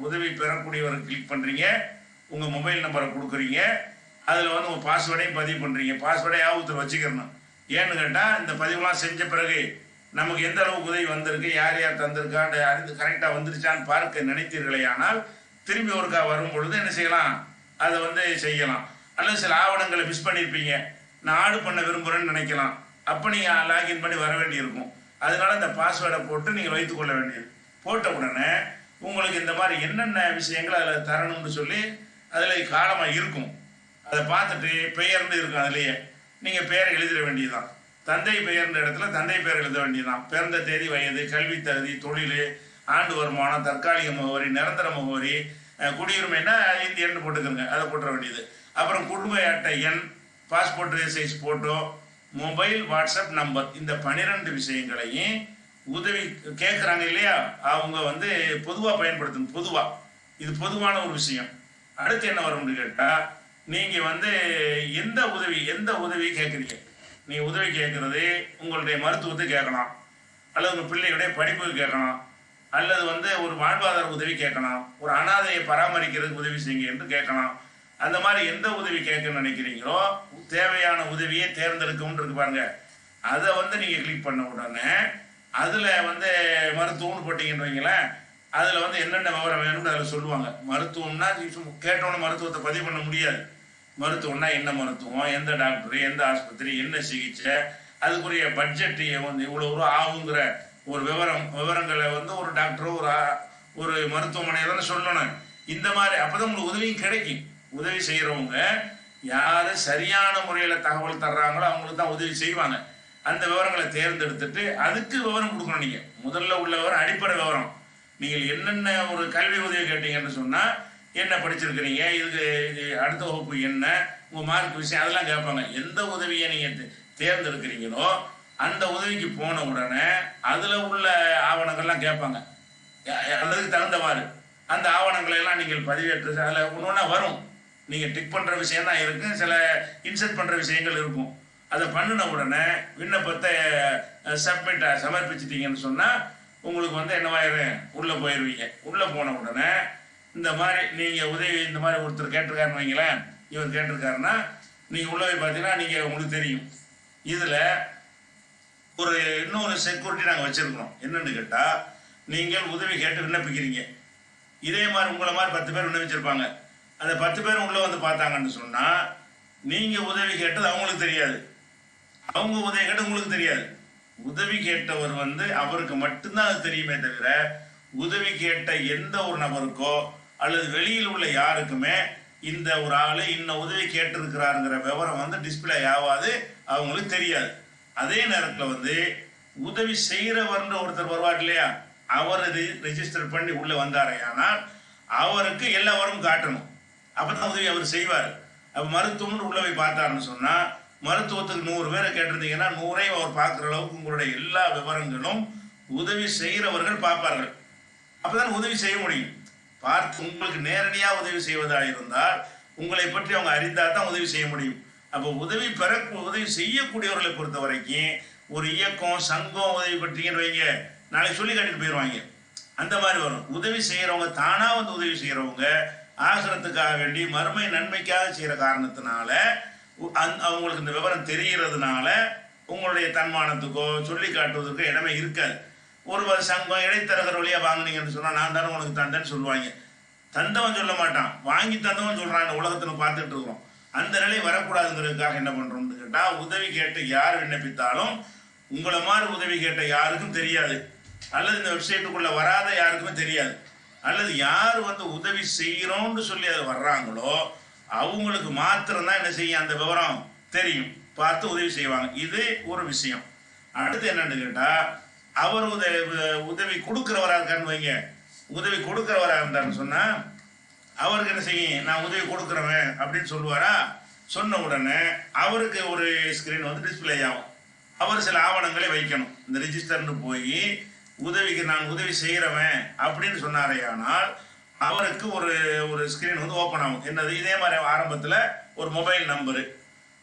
உதவி பெறக்கூடியவரை கிளிக் பண்ணுறீங்க, உங்கள் மொபைல் நம்பரை கொடுக்குறீங்க, அதில் வந்து உங்கள் பாஸ்வேர்டையும் பதிவு பண்ணுறீங்க. பாஸ்வேர்டை யாபத்தில் வச்சுக்கிறணும். ஏன்னு கேட்டால் இந்த பதிவுலாம் செஞ்ச பிறகு நமக்கு எந்த அளவுக்கு உதவி வந்திருக்கு, யார் தந்திருக்கான்னு அறிந்து கரெக்டாக வந்துருச்சான்னு பார்க்க நினைத்தீர்களே, ஆனால் திரும்பி ஒருக்கா வரும் பொழுது என்ன செய்யலாம், அதை வந்து செய்யலாம். அல்லது சில ஆவணங்களை மிஸ் பண்ணியிருப்பீங்க, நான் ஆடு பண்ண விரும்புகிறேன்னு நினைக்கலாம். அப்போ நீங்கள் லாகின் பண்ணி வர வேண்டியிருக்கும். அதனால இந்த பாஸ்வேர்டை போட்டு நீங்கள் வைத்துக்கொள்ள வேண்டியது. போட்ட உடனே உங்களுக்கு இந்த மாதிரி என்னென்ன விஷயங்கள் அதில் தரணும்னு சொல்லி அதில் காலமாக இருக்கும். அதை பார்த்துட்டு பெயர்ந்து இருக்கும். அதுலேயே நீங்கள் பெயரை எழுதிட வேண்டியதுதான். தந்தை பெயர்ந்த இடத்துல தந்தை பெயர் எழுத வேண்டியதுதான். பிறந்த தேதி, வயது, கல்வி தகுதி, தொழில், ஆண்டு வருமானம், தற்காலிக முகவரி, நிரந்தர முகவரி, குடியுரிமைன்னா இந்தியன்னு போட்டுக்கோங்க, அதை போட்டுற வேண்டியது. அப்புறம் குடும்ப அட்டை எண், passport size photo, mobile, WhatsApp number, இந்த 12 விஷயங்களையும் உதவி கேட்குறாங்க இல்லையா, அவங்க வந்து பொதுவாக பயன்படுத்தணும். இது பொதுவான ஒரு விஷயம். அடுத்து என்ன வரும்னு கேட்டால், நீங்கள் வந்து எந்த உதவி கேட்குறீங்க. நீங்கள் உதவி கேட்குறது உங்களுடைய மருத்துவத்தை கேட்கலாம், அல்லது உங்கள் பிள்ளையுடைய படிப்புக்கு கேட்கலாம், அல்லது வந்து ஒரு வாழ்வாதார உதவி கேட்கலாம், ஒரு அனாதையை பராமரிக்கிறதுக்கு உதவி செய்யுங்க என்று கேட்கலாம். அந்த மாதிரி எந்த உதவி கேட்கணும்னு நினைக்கிறீங்களோ, தேவையான உதவியை தேர்ந்தெடுக்கணும்னு இருக்கு பாருங்க, அதை வந்து நீங்கள் கிளிக் பண்ண உடனே அதில் வந்து மருத்துவம்னு போட்டிங்கன்னு வைங்களேன், அதில் வந்து என்னென்ன விவரம் வேணும்னு அதில் சொல்லுவாங்க. மருத்துவம்னா கேட்டோன்னு மருத்துவத்தை பதிவு பண்ண முடியாது. மருத்துவம்னா என்ன மருத்துவம், எந்த டாக்டரு, எந்த ஆஸ்பத்திரி, என்ன சிகிச்சை, அதுக்குரிய பட்ஜெட் வந்து இவ்வளோ ரூபா ஆகுங்கிற ஒரு விவரங்களை வந்து ஒரு டாக்டரோ ஒரு மருத்துவமனையில் தானே சொல்லணும். இந்த மாதிரி அப்பதான் உங்களுக்கு உதவியும் கிடைக்கும். உதவி செய்கிறவங்க யார் சரியான முறையில் தகவல் தர்றாங்களோ அவங்களுக்கு தான் உதவி செய்வாங்க. அந்த விவரங்களை தேர்ந்தெடுத்துட்டு அதுக்கு விவரம் கொடுக்கணும். நீங்கள் முதல்ல உள்ள விவரம் அடிப்படை விவரம். நீங்கள் என்னென்ன ஒரு கல்வி உதவி கேட்டீங்கன்னு சொன்னால் என்ன படிச்சிருக்கிறீங்க, இதுக்கு அடுத்த வகுப்பு என்ன, உங்கள் மார்க் விஷயம் அதெல்லாம் கேட்பாங்க. எந்த உதவியை நீங்கள் தேர்ந்தெடுக்கிறீங்களோ அந்த உதவிக்கு போன உடனே அதில் உள்ள ஆவணங்கள்லாம் கேட்பாங்க. அதுக்கு தகுந்தவாறு அந்த ஆவணங்களை எல்லாம் நீங்கள் பதிவேற்று அதில் ஒன்று ஒன்றா வரும். நீங்கள் டிக் பண்ணுற விஷயம் தான் இருக்கும், சில இன்சர்ட் பண்ணுற விஷயங்கள் இருக்கும். அதை பண்ணின உடனே விண்ணப்பத்தை சமர்ப்பிச்சிட்டிங்கன்னு சொன்னால் உங்களுக்கு வந்து என்னவாயிரும், உள்ளே போயிடுவீங்க. உள்ளே போன உடனே இந்த மாதிரி நீங்கள் உதவி இந்த மாதிரி ஒருத்தர் கேட்டிருக்காருன்னு வைங்களேன், இவர் கேட்டிருக்காருன்னா நீங்கள் உள்ளே போய் பார்த்தீங்கன்னா நீங்கள் உங்களுக்கு தெரியும். இதில் ஒரு இன்னொரு செக்யூரிட்டி நாங்கள் வச்சுருக்கிறோம். என்னென்னு கேட்டால், நீங்கள் உதவி கேட்டு விண்ணப்பிக்கிறீங்க, இதே மாதிரி உங்களை மாதிரி 10 பேர் விண்ணப்பிச்சிருப்பாங்க. அந்த 10 பேர் உள்ளே வந்து பார்த்தாங்கன்னு சொன்னால் நீங்கள் உதவி கேட்டது அவங்களுக்கு தெரியாது, அவங்க உதவி கேட்டது உங்களுக்கு தெரியாது. உதவி கேட்டவர் வந்து அவருக்கு மட்டும்தான் அது தெரியுமே தவிர உதவி கேட்ட எந்த ஒரு நபருக்கோ அல்லது வெளியில் உள்ள யாருக்குமே இந்த ஒரு ஆள் இன்னும் உதவி கேட்டிருக்கிறாருங்கிற விவரம் வந்து டிஸ்பிளே ஆகாது, அவங்களுக்கு தெரியாது. அதே நேரத்தில் வந்து உதவி செய்கிறவர்ன்ற ஒருத்தர் வருவார் இல்லையா, அவர் ரெஜிஸ்டர் பண்ணி உள்ளே வந்தாரே ஆனால் அவருக்கு எல்லா வரும் காட்டணும். அப்போ தான் உதவி அவர் செய்வார். அப்போ மருத்துவம்னு உள்ளே போய் பார்த்தாருன்னு சொன்னால் மருத்துவத்துக்கு 100 பேரை கேட்டிருந்தீங்கன்னா 100ஐயும் அவர் பார்க்குற அளவுக்கு உங்களுடைய எல்லா விவரங்களும் உதவி செய்கிறவர்கள் பார்ப்பார்கள். அப்போ தான் உதவி செய்ய முடியும். பார்த்து உங்களுக்கு நேரடியாக உதவி செய்வதாக இருந்தால் உங்களை பற்றி அவங்க அறிந்தால் தான் உதவி செய்ய முடியும். அப்போ உதவி செய்யக்கூடியவர்களை பொறுத்த வரைக்கும் ஒரு இயக்கம் சங்கம் உதவி பற்றிங்கன்னு வைங்க, நாளைக்கு சொல்லி காட்டிட்டு போயிடுவாங்க. அந்த மாதிரி வரும். உதவி செய்கிறவங்க தானாக வந்து உதவி செய்கிறவங்க ஆசிரத்துக்காக வேண்டி மறுமை நன்மைக்காக செய்கிற காரணத்தினால அவங்களுக்கு இந்த விவரம் தெரிகிறதுனால உங்களுடைய தன்மானத்துக்கோ சொல்லி காட்டுவதற்கோ இடமே இருக்காது. ஒருவர் சங்கம் இடைத்தரகர் வழியாக வாங்கினீங்கன்னு சொன்னால் நான் தானே உனக்கு தந்தேன்னு சொல்லுவாங்க. தந்தவன் சொல்ல மாட்டான், வாங்கி தந்தவன் சொல்கிறான். இந்த உலகத்தில் பார்த்துட்டு இருக்கிறோம். அந்த நிலை வரக்கூடாதுங்கிறதுக்காக என்ன பண்ணுறோம்னு கேட்டால், உதவி கேட்டு யார் விண்ணப்பித்தாலும் உங்களை மாதிரி உதவி கேட்ட யாருக்கும் தெரியாது, அல்லது இந்த வெப்சைட்டுக்குள்ளே வராத யாருக்குமே தெரியாது, அல்லது யார் வந்து உதவி செய்கிறோம்னு சொல்லி அது வர்றாங்களோ அவங்களுக்கு மாத்திரம்தான் என்ன செய்யும் அந்த விவரம் தெரியும், பார்த்து உதவி செய்வாங்க. இது ஒரு விஷயம். அடுத்து என்னன்னு கேட்டால், அவர் உதவி கொடுக்குறவராக இருக்காருன்னு வைங்க, உதவி கொடுக்குறவராக இருந்தாருன்னு சொன்னால் அவருக்கு என்ன செய்யும், நான் உதவி கொடுக்குறவன் அப்படின்னு சொல்லுவாரா. சொன்ன உடனே அவருக்கு ஒரு ஸ்க்ரீன் வந்து டிஸ்பிளே ஆகும். அவர் சில ஆவணங்களை வைக்கணும். இந்த ரிஜிஸ்டர்னு போய் உதவிக்கு நான் உதவி செய்கிறவன் அப்படின்னு சொன்னாரே ஆனால் அவருக்கு ஒரு ஸ்க்ரீன் வந்து ஓப்பன் ஆகும். என்னது, இதே மாதிரி ஆரம்பத்தில் ஒரு மொபைல் நம்பரு,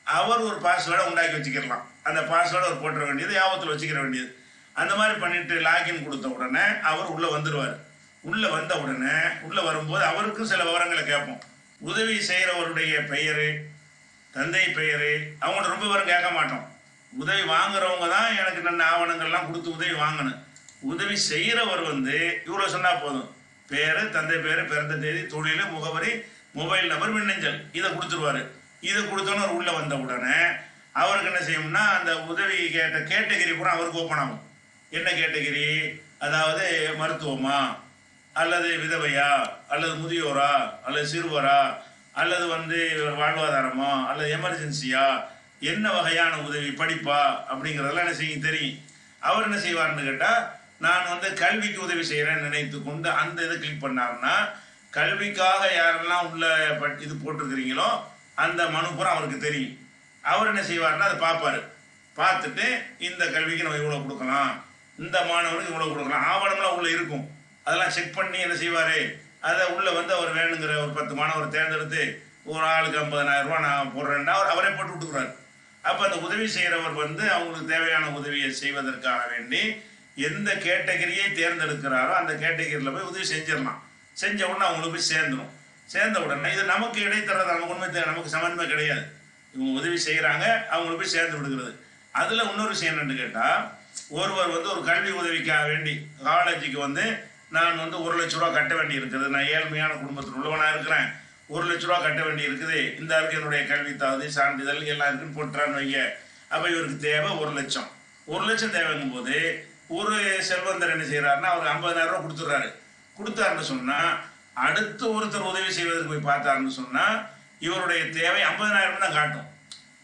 அவர் ஒரு பாஸ்வேர்டை உண்டாக்கி வச்சுக்கலாம். அந்த பாஸ்வேர்டை அவர் போட்டுற வேண்டியது, ஞாபகத்தில் வச்சுக்கிற வேண்டியது. அந்த மாதிரி பண்ணிட்டு லாகின் கொடுத்த உடனே அவர் உள்ளே வந்துடுவார். உள்ளே வந்த உடனே உள்ளே வரும்போது அவருக்கும் சில விவரங்களை கேட்போம். உதவி செய்கிறவருடைய பெயர், தந்தை பெயர், அவங்கள்ட்ட ரொம்ப விவரம் கேட்க மாட்டோம். உதவி வாங்குறவங்க தான் எனக்கு நல்ல ஆவணங்கள்லாம் கொடுத்து உதவி வாங்கணும். உதவி செய்கிறவர் வந்து இவ்வளோ சொன்னால் போதும், பேர், தந்தை பேர், பிறந்த தேதி, தொழில், முகவரி, மொபைல் நம்பர், மின்னஞ்சல், இதை கொடுத்துருவாரு. இதை கொடுத்தோன்னு உள்ளே வந்த உடனே அவருக்கு என்ன செய்யணும்னா அந்த உதவி கேட்ட கேட்டகிரி பூரா அவருக்கு ஓப்பன் ஆகும். என்ன கேட்டகிரி, அதாவது மருத்துவமா, அல்லது விதவையா, அல்லது முதியோரா, அல்லது சிறுவரா, அல்லது வந்து வாழ்வாதாரமா, அல்லது எமர்ஜென்சியா, என்ன வகையான உதவி, படிப்பா அப்படிங்கிறதெல்லாம் என்ன செய்ய தெரியும். அவர் என்ன செய்வார்னு கேட்டால், நான் வந்து கல்விக்கு உதவி செய்கிறேன்னு நினைத்து கொண்டு அந்த இதை கிளிக் பண்ணாருன்னா கல்விக்காக யாரெல்லாம் உள்ள இது போட்டிருக்கிறீங்களோ அந்த மனு பூரா அவருக்கு தெரியும். அவர் என்ன செய்வார்னா அதை பார்ப்பார். பார்த்துட்டு இந்த கல்விக்கு நம்ம இவ்வளோ கொடுக்கலாம், இந்த மாணவனுக்கு இவ்வளோ கொடுக்கலாம், ஆவணம்லாம் உள்ளே இருக்கும். அதெல்லாம் செக் பண்ணி என்ன செய்வார், அதை உள்ளே வந்து அவர் வேணுங்கிற ஒரு 10 மாணவர் தேர்ந்தெடுத்து ஒரு ஆளுக்கு 50,000 ரூபா நான் போடுறேன்னா அவரே போட்டு விட்டுக்கிறார். அப்போ அந்த உதவி செய்கிறவர் வந்து அவங்களுக்கு தேவையான உதவியை செய்வதற்காக வேண்டி எந்த கேட்டகரியை தேர்ந்தெடுக்கிறாரோ அந்த கேட்டகரியில் போய் உதவி செஞ்சிடலாம். செஞ்ச உடனே அவங்களுக்கு போய் சேர்ந்துடும். சேர்ந்த உடனே இது நமக்கு இடைத்தரது, நமக்கு உண்மை நமக்கு சம்மந்தமே கிடையாது. இவங்க உதவி செய்கிறாங்க, அவங்களுக்கு போய் சேர்ந்து விடுகிறது. அதில் இன்னொரு விஷயம் என்னென்னு கேட்டால், ஒருவர் வந்து ஒரு கல்வி உதவிக்காக வேண்டி காலேஜுக்கு வந்து நான் வந்து 1 லட்ச ரூபா கட்ட வேண்டி இருக்குது, நான் ஏழ்மையான குடும்பத்தில் உள்ளவனாக இருக்கிறேன், 1 லட்ச ரூபா கட்ட வேண்டி இருக்குது, இந்த இருக்கு என்னுடைய கல்வி தகுதி சான்றிதழ் எல்லாம் இருக்குன்னு போட்டுறான்னு வைங்க. அப்போ இவருக்கு தேவை 1 லட்சம். 1 லட்சம் தேவைங்கும் போது ஒரு செல்வந்தர் என்ன செய்கிறாருன்னா அவர் 50,000 ரூபா கொடுத்துட்றாரு. கொடுத்தாருன்னு சொன்னால் அடுத்து ஒருத்தர் உதவி செய்வதற்கு போய் பார்த்தாருன்னு சொன்னால் இவருடைய தேவை 50,000 தான் காட்டும்.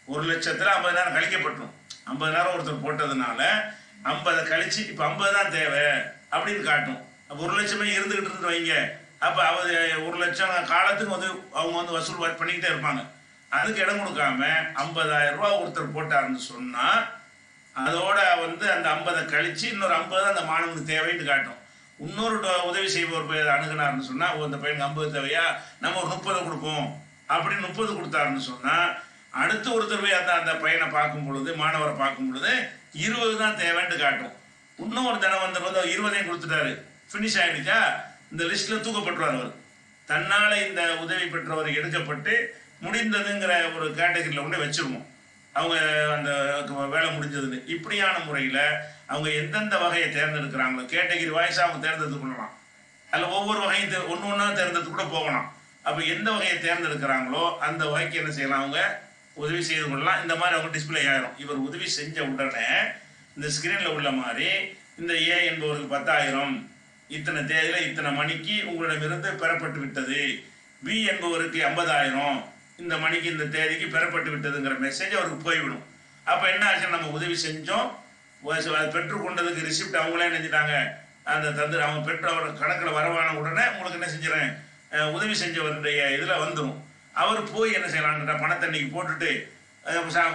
1,00,000 50,000 கழிக்கப்பட்டுரும். 50,000 ஒருத்தர் போட்டதுனால 50 கழிச்சு இப்போ 50 தான் தேவை அப்படின்னு காட்டும். அப்போ 1,00,000 இருந்துகிட்டு இருந்து வைங்க, அப்போ 1,00,000 காலத்துக்கு வந்து அவங்க வந்து வசூல் பண்ணிக்கிட்டே இருப்பாங்க. அதுக்கு இடம் கொடுக்காம 50,000 ரூபா ஒருத்தர் போட்டாருன்னு சொன்னால் அதோட வந்து அந்த 50 கழிச்சு இன்னொரு 50 அந்த மாணவனுக்கு தேவைன்னு காட்டும். இன்னொரு உதவி செய்வோர் போய் அணுகினார்னு சொன்னால் அந்த பையனுக்கு 50 தேவையா, நம்ம ஒரு 30 கொடுப்போம் அப்படின்னு 30 கொடுத்தாருன்னு சொன்னால் அடுத்து ஒருத்தர் போய் அந்த பையனை பார்க்கும் பொழுது, மாணவரை பார்க்கும் பொழுது 20 தான் தேவைன்னு காட்டும். இன்னொரு தடவை வந்து 20 கொடுத்துட்டாரு, ஃபினிஷ் ஆகிடுச்சா, இந்த லிஸ்ட்டில் தூக்கப்பட்டுருவார். அவர் தன்னால் இந்த உதவி பெற்றவர் எடுக்கப்பட்டு முடிந்ததுங்கிற ஒரு கேட்டகரியில் கொண்டு வச்சிருவோம். அவங்க அந்த வேலை முடிஞ்சதுன்னு இப்படியான முறையில் அவங்க எந்தெந்த வகையை தேர்ந்தெடுக்கிறாங்களோ கேட்டகிரி வாய்ஸாக அவங்க தேர்ந்தெடுத்து கொள்ளலாம். அதில் ஒவ்வொரு வகையும் ஒன்று ஒன்றா தேர்ந்தெடுத்து கூட போகலாம். அப்போ எந்த வகையை தேர்ந்தெடுக்கிறாங்களோ அந்த வகைக்கு என்ன செய்யலாம், அவங்க உதவி செய்து கொள்ளலாம். இந்த மாதிரி அவங்க டிஸ்பிளே ஆகிரும். இவர் உதவி செஞ்ச உடனே இந்த ஸ்க்ரீனில் உள்ள மாதிரி இந்த ஏ என்பவருக்கு 10,000 இத்தனை தேதியில் இத்தனை மணிக்கு உங்களிடமிருந்து பெறப்பட்டு விட்டது, பி என்பவருக்கு 50,000 இந்த மணிக்கு இந்த தேதிக்கு பெறப்பட்டு விட்டதுங்கிற மெசேஜ் அவருக்கு போய்விடும். அப்போ என்ன ஆச்சுன்னா நம்ம உதவி செஞ்சோம், பெற்றுக்கொண்டதுக்கு ரிசிப்ட் அவங்களே நினைச்சிட்டாங்க, அந்த தந்து அவங்க பெற்று அவர் கணக்கில் வரவான உடனே உங்களுக்கு என்ன செஞ்சிடறேன், உதவி செஞ்சவருடைய இதில் வந்துடும். அவர் போய் என்ன செய்யலான்ற பணத்தை அன்னைக்கு போட்டுட்டு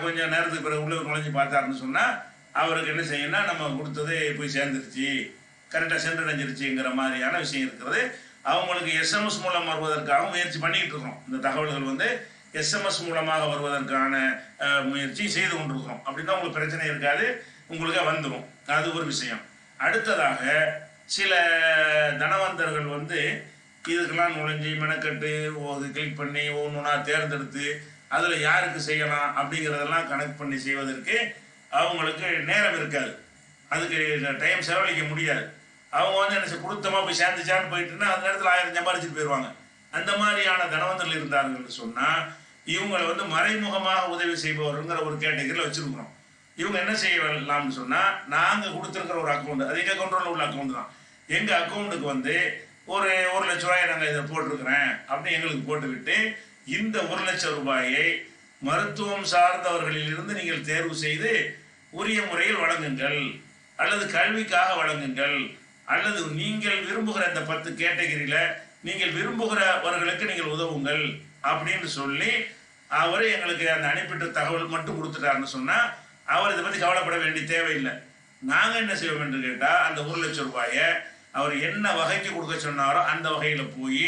கொஞ்சம் நேரத்துக்கு பிறகு உள்ள நுழைஞ்சு பார்த்தாருன்னு சொன்னால் அவருக்கு என்ன செய்யணும்னா நம்ம கொடுத்தது போய் சேர்ந்துருச்சு, கரெக்டாக சென்றடைஞ்சிருச்சுங்கிற மாதிரியான விஷயம் இருக்கிறது. அவங்களுக்கு எஸ்எம்எஸ் மூலம் வருவதற்காக முயற்சி பண்ணிக்கிட்டு இருக்கிறோம். இந்த தகவல்கள் வந்து எஸ்எம்எஸ் மூலமாக வருவதற்கான முயற்சி செய்து கொண்டிருக்கிறோம். அப்படின்னா உங்களுக்கு பிரச்சனை இருக்காது, உங்களுக்கு வந்துடும். அது ஒரு விஷயம். அடுத்ததாக சில தனவந்தர்கள் வந்து இதுக்கெல்லாம் நுழைஞ்சி மெனக்கட்டு கிளிக் பண்ணி ஒவ்வொன்றா தேர்ந்தெடுத்து அதில் யாருக்கு செய்யலாம் அப்படிங்கிறதெல்லாம் கனெக்ட் பண்ணி செய்வதற்கு அவங்களுக்கு நேரம் இருக்காது, அதுக்கு டைம் செலவழிக்க முடியாது. அவங்க வந்து என்ன கொடுத்தமா போய் சேர்ந்துச்சான்னு போயிட்டுன்னா அந்த நேரத்தில் 1000 சம்பாதிச்சுட்டு போயிடுவாங்க. அந்த மாதிரியான தனவந்தர்கள் இருந்தார்கள் சொன்னால் இவங்களை வந்து மறைமுகமாக உதவி செய்பவருங்கிற ஒரு கேட்டகரியில் வச்சுருக்கிறோம். இவங்க என்ன செய்யலாம்னு சொன்னால் நாங்கள் கொடுத்துருக்கிற ஒரு அக்கௌண்ட், அது எங்கள் கண்ட்ரோலில் உள்ள அக்கௌண்ட் தான். எங்கள் அக்கௌண்ட்டுக்கு வந்து ஒரு 1,00,000 ரூபாயை நாங்கள் இதை போட்டிருக்கிறேன் அப்படின்னு எங்களுக்கு போட்டுவிட்டு இந்த 1,00,000 ரூபாயை மருத்துவம் சார்ந்தவர்களிலிருந்து நீங்கள் தேர்வு செய்து உரிய முறையில் வழங்குங்கள், அல்லது கல்விக்காக வழங்குங்கள், அல்லது நீங்கள் விரும்புகிற இந்த 10 கேட்டகரியில் நீங்கள் விரும்புகிறவர்களுக்கு நீங்கள் உதவுங்கள் அப்படின்னு சொல்லி அவர் எங்களுக்கு அந்த அனுப்பிட்ட தகவல் மட்டும் கொடுத்துட்டாருன்னு சொன்னால் அவர் இதை பற்றி கவலைப்பட வேண்டிய தேவையில்லை. நாங்கள் என்ன செய்வோம் என்று கேட்டால் அந்த 1,00,000 ரூபாயை அவர் என்ன வகைக்கு கொடுக்க சொன்னாரோ அந்த வகையில் போய்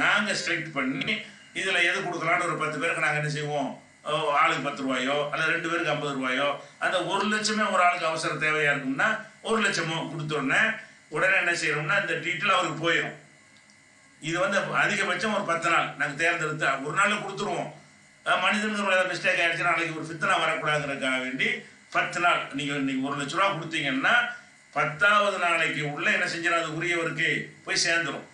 நாங்கள் செலக்ட் பண்ணி இதில் எது கொடுக்கலான்னு ஒரு 10 பேருக்கு நாங்கள் என்ன செய்வோம், ஆளுக்கு 10 ரூபாயோ அல்லது 2 பேருக்கு 50 ரூபாயோ, அந்த 1,00,000 ஒரு ஆளுக்கு அவசர தேவையாக இருக்கும்னா 1,00,000 கொடுத்தோடனே உடனே என்ன செய்யறோம்னா இந்த டீட்டெயில் அவருக்கு போயிடும். இது வந்து அதிகபட்சம் ஒரு 10 நாள் நாங்கள் தேர்ந்தெடுத்து ஒரு நாளில் கொடுத்துருவோம். மனிதனுக்கு மிஸ்டேக் ஆகிடுச்சுன்னா நாளைக்கு ஒரு ஃபித்தனா வரக்கூடாதுங்கிறதுக்காக வேண்டி 10 நாள் நீங்கள் இன்னைக்கு 1,00,000 ரூபா கொடுத்தீங்கன்னா 10வது நாளைக்கு உள்ள என்ன செஞ்சிடும், அது உரியவருக்கு போய் சேர்ந்துடும்.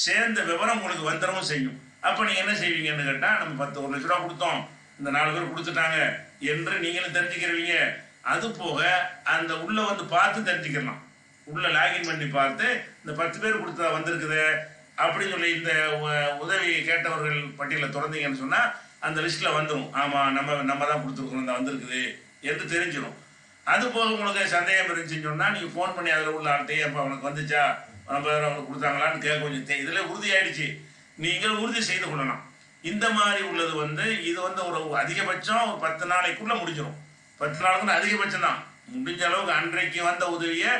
சேர்ந்த விவரம் உங்களுக்கு வந்துடவும் செய்யும். அப்போ நீங்கள் என்ன செய்வீங்கன்னு கேட்டால் நம்ம 1,00,000 ரூபா கொடுத்தோம், இந்த 4 பேர் கொடுத்துட்டாங்க என்று நீங்களும் தெரிஞ்சுக்கிறவீங்க. அது போக அந்த உள்ள வந்து பார்த்து தெரிஞ்சுக்கலாம், உள்ள லாகின் பண்ணி பார்த்து இந்த 10 பேர் கொடுத்தா வந்திருக்குது அப்படின்னு சொல்லி இந்த உதவி கேட்டவர்கள் பட்டியலில் திறந்தீங்கன்னு சொன்னால் அந்த லிஸ்ட்டில் வந்துடும். ஆமாம் நம்ம தான் கொடுத்துருக்கோம், இந்த வந்திருக்குது என்று தெரிஞ்சிடும். அது போக உங்களுக்கு சந்தேகம் இருந்துச்சுன்னு சொன்னால் நீங்கள் ஃபோன் பண்ணி அதில் உள்ள ஆள்கிட்டே அப்போ அவனுக்கு வந்துச்சா, நம்ம அவனுக்கு கொடுத்தாங்களான்னு கேட்க கொஞ்சம் இதில் உறுதியாயிடுச்சு, நீங்கள் உறுதி செய்து கொள்ளலாம். இந்த மாதிரி உள்ளது வந்து இது வந்து ஒரு அதிகபட்சம் ஒரு 10 நாளைக்குள்ளே முடிஞ்சிடும். 10 நாளுக்குன்னு அதிகபட்சம் தான். முடிஞ்ச அளவுக்கு அன்றைக்கு வந்த உதவியை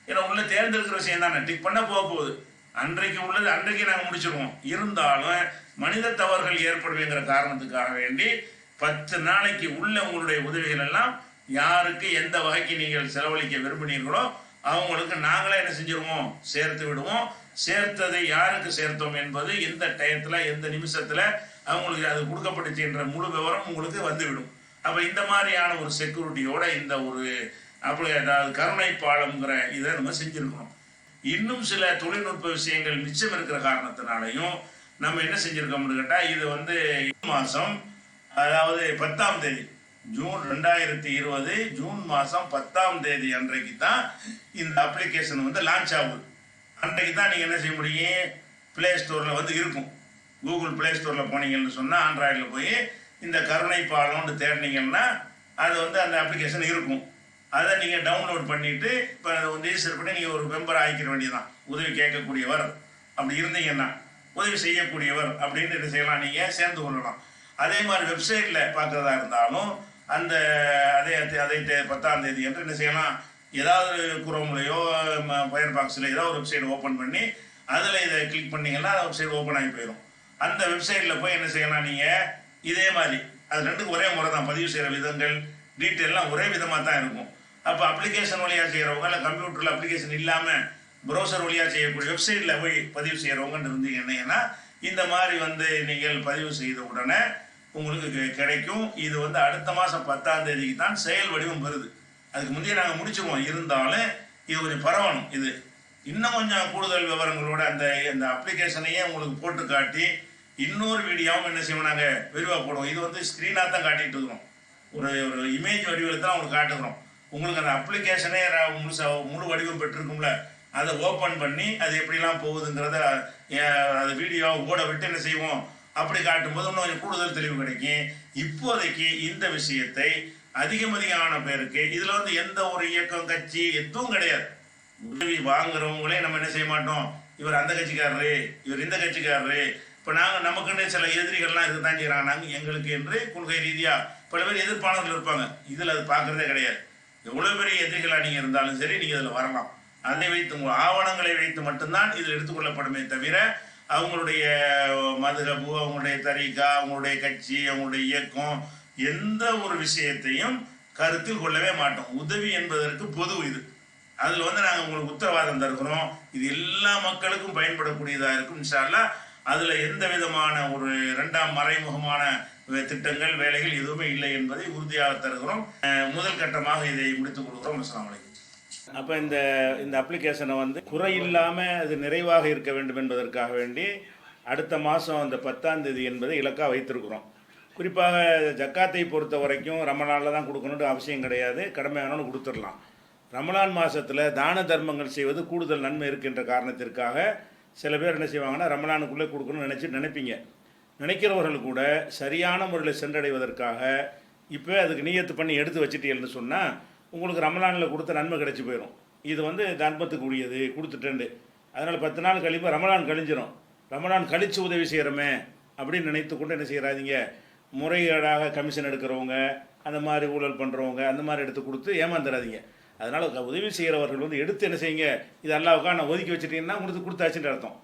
ஏன்னா உள்ள தேர்ந்தெடுக்கிற விஷயம் தானே, டிக் பண்ண போகுது. அன்றைக்கு உள்ளது அன்றைக்கு நாங்கள் முடிச்சிருவோம். இருந்தாலும் மனித தவறுகள் ஏற்படுவேங்கிற காரணத்துக்காக வேண்டி 10 நாளைக்கு உள்ள உங்களுடைய உதவிகள் எல்லாம் யாருக்கு எந்த வகைக்கு நீங்கள் செலவழிக்க விரும்பினீர்களோ அவங்களுக்கு நாங்களே என்ன செஞ்சிருவோம், சேர்த்து விடுவோம். சேர்த்ததை யாருக்கு சேர்த்தோம் என்பது எந்த டயத்தில் எந்த நிமிஷத்தில் அவங்களுக்கு அது கொடுக்கப்பட்டுச்சு என்ற முழு விவரம் உங்களுக்கு வந்துவிடும். அப்போ இந்த மாதிரியான ஒரு செக்யூரிட்டியோட இந்த ஒரு அப்படி அதாவது கருணை பாலம்ங்கிற இதை நம்ம செஞ்சுருக்கணும். இன்னும் சில தொழில்நுட்ப விஷயங்கள் மிச்சம் இருக்கிற காரணத்தினாலையும் நம்ம என்ன செஞ்சுருக்கோம்னு கேட்டால் இது வந்து மாதம் அதாவது 10ஆம் தேதி ஜூன் 2020 ஜூன் மாதம் 10ஆம் தேதி அன்றைக்கு தான் இந்த அப்ளிகேஷன் வந்து லான்ச் ஆகுது. அன்றைக்கு தான் நீங்கள் என்ன செய்ய முடியும், ப்ளே ஸ்டோரில் வந்து இருக்கும். கூகுள் ப்ளே ஸ்டோரில் போனீங்கன்னு சொன்னால் ஆண்ட்ராய்டில் போய் இந்த கருணை பாலம்னு தேடினீங்கன்னா அது வந்து அந்த அப்ளிகேஷன் இருக்கும். அதை நீங்கள் டவுன்லோட் பண்ணிவிட்டு இப்போ அதை வந்து ரிஜிஸ்டர் பண்ணி நீங்கள் ஒரு மெம்பர் ஆகிக்கிற வேண்டியதான். உதவி கேட்கக்கூடியவர் அப்படி இருந்தீங்கன்னா, உதவி செய்யக்கூடியவர் அப்படின்னு என்ன செய்யலாம், நீங்கள் சேர்ந்து கொள்ளலாம். அதே மாதிரி வெப்சைட்டில் பார்க்குறதா இருந்தாலும் அந்த அதே 10ஆம் தேதி என்று என்ன செய்யலாம், ஏதாவது குரோம்லையோ ஃபயர் பாக்ஸில் ஏதாவது ஒரு வெப்சைட் ஓப்பன் பண்ணி அதில் இதை கிளிக் பண்ணிங்கன்னா அந்த வெப்சைட் ஓப்பன் ஆகி போயிடும். அந்த வெப்சைட்டில் போய் என்ன செய்யலாம், நீங்கள் இதே மாதிரி அது ரெண்டுக்கும் ஒரே முறை தான், பதிவு செய்கிற விதங்கள் டீட்டெயிலாம் ஒரே விதமாக தான் இருக்கும். அப்போ அப்ளிகேஷன் வழியாக செய்கிறவங்க இல்லை கம்ப்யூட்டரில் அப்ளிகேஷன் இல்லாமல் ப்ரௌசர் வழியாக செய்யக்கூடிய வெப்சைட்டில் போய் பதிவு செய்கிறவங்கன்னு இருந்தீங்கன்னா இந்த மாதிரி வந்து நீங்கள் பதிவு செய்த உடனே உங்களுக்கு கிடைக்கும். இது வந்து அடுத்த மாதம் 10ஆம் தேதிக்கு தான் செயல் வடிவம் வருது. அதுக்கு முந்தைய நாங்கள் முடிச்சிருவோம். இருந்தாலும் இது கொஞ்சம் பரவணும். இது இன்னும் கொஞ்சம் கூடுதல் விவரங்களோட அந்த அப்ளிகேஷனையே உங்களுக்கு போட்டு காட்டி இன்னொரு வீடியோவும் என்ன செய்வோம், நாங்கள் விரிவாக போடுவோம். இது வந்து ஸ்க்ரீனாக தான் காட்டிகிட்டு இருக்கிறோம், ஒரு இமேஜ் வடிவில் தான் உங்களுக்கு காட்டுக்கிறோம். உங்களுக்கு அந்த அப்ளிகேஷனே முழு வடிவம் பெற்றிருக்கும்ல, அதை ஓப்பன் பண்ணி அது எப்படிலாம் போகுதுங்கிறத அது வீடியோ ஓட விட்டு என்ன செய்வோம், அப்படி காட்டும்போது இன்னும் கொஞ்சம் கூடுதல் தெளிவு கிடைக்கும். இப்போதைக்கு இந்த விஷயத்தை அதிகமான பேருக்கு இதில் வந்து எந்த ஒரு இயக்கம் கட்சி எதுவும் கிடையாது. உதவி வாங்குறவங்களே நம்ம என்ன செய்ய மாட்டோம், இவர் அந்த கட்சிக்காரரு இவர் இந்த கட்சிக்காரரு. இப்போ நாங்கள் நமக்குன்னு சில எதிரிகள்லாம் இதுக்கு தான் செய்கிறாங்க, நாங்கள் எங்களுக்கு என்று கொள்கை ரீதியாக பல பேர் எதிர்ப்பாளர்கள் இருப்பாங்க. இதில் அது பார்க்குறதே கிடையாது. எவ்வளோ பெரிய எதிரிகளாக நீங்கள் இருந்தாலும் சரி, நீங்கள் இதில் வரலாம். அதை வைத்து உங்கள் ஆவணங்களை வைத்து மட்டும்தான் இதில் எடுத்துக்கொள்ளப்படுமே தவிர அவங்களுடைய மதுரபு, அவங்களுடைய தரீகா, அவங்களுடைய கட்சி, அவங்களுடைய இயக்கம் எந்த ஒரு விஷயத்தையும் கருத்தில் கொள்ளவே மாட்டோம். உதவி என்பதற்கு பொது இது. அதில் வந்து நாங்கள் உங்களுக்கு உத்தரவாதம் தருகிறோம், இது எல்லா மக்களுக்கும் பயன்படக்கூடியதாக இருக்கும் இன்ஷா அல்லாஹ். அதில் எந்த விதமான ஒரு இரண்டாம் மறைமுகமான திட்டங்கள் வேலைகள் எதுவுமே இல்லை என்பதை உறுதியாக தருகிறோம். முதல் கட்டமாக இதை முடித்துக் கொடுக்குறோம். அஸ்ஸலாமு அலைக்கும். அப்போ இந்த அப்ளிகேஷனை வந்து குறை இல்லாமல் அது நிறைவாக இருக்க வேண்டும் என்பதற்காக வேண்டி அடுத்த மாதம் அந்த 10ஆம் தேதி என்பதை இலக்காக வைத்திருக்கிறோம். குறிப்பாக ஜக்காத்தை பொறுத்த வரைக்கும் ரமலானில் தான் கொடுக்கணுன்ற அவசியம் கிடையாது, கடமையானவனு கொடுத்துடலாம். ரமலான் மாதத்தில் தான தர்மங்கள் செய்வது கூடுதல் நன்மை இருக்கின்ற காரணத்திற்காக சில பேர் என்ன செய்வாங்கன்னா ரமலானுக்குள்ளே கொடுக்கணும்னு நினைப்பீங்க. நினைக்கிறவர்கள் கூட சரியான முறையில் சென்றடைவதற்காக இப்போ அதுக்கு நியத்து பண்ணி எடுத்து வச்சுட்டீங்கன்னு சொன்னால் உங்களுக்கு ரமலானில் கொடுத்த நன்மை கிடச்சி போயிடும். இது வந்து தர்மத்துக்கு உரியது கொடுத்துட்டேன். அதனால் 10 நாள் கழிப்பு ரமலான் கழிஞ்சிடும். ரமலான் கழித்து உதவி செய்கிறோமே அப்படின்னு நினைத்து கொண்டு என்ன செய்கிறாதீங்க, முறைகேடாக கமிஷன் எடுக்கிறவங்க, அந்த மாதிரி ஊழல் பண்ணுறவங்க, அந்த மாதிரி எடுத்து கொடுத்து ஏமாந்துடாதீங்க. அதனால் உதவி செய்கிறவர்கள் வந்து எடுத்து என்ன செய்யுங்க, இது அல்லாவுக்காக நான் ஒதுக்கி வச்சுட்டீங்கன்னா உங்களுக்கு கொடுத்தாச்சுன்ற அர்த்தம்.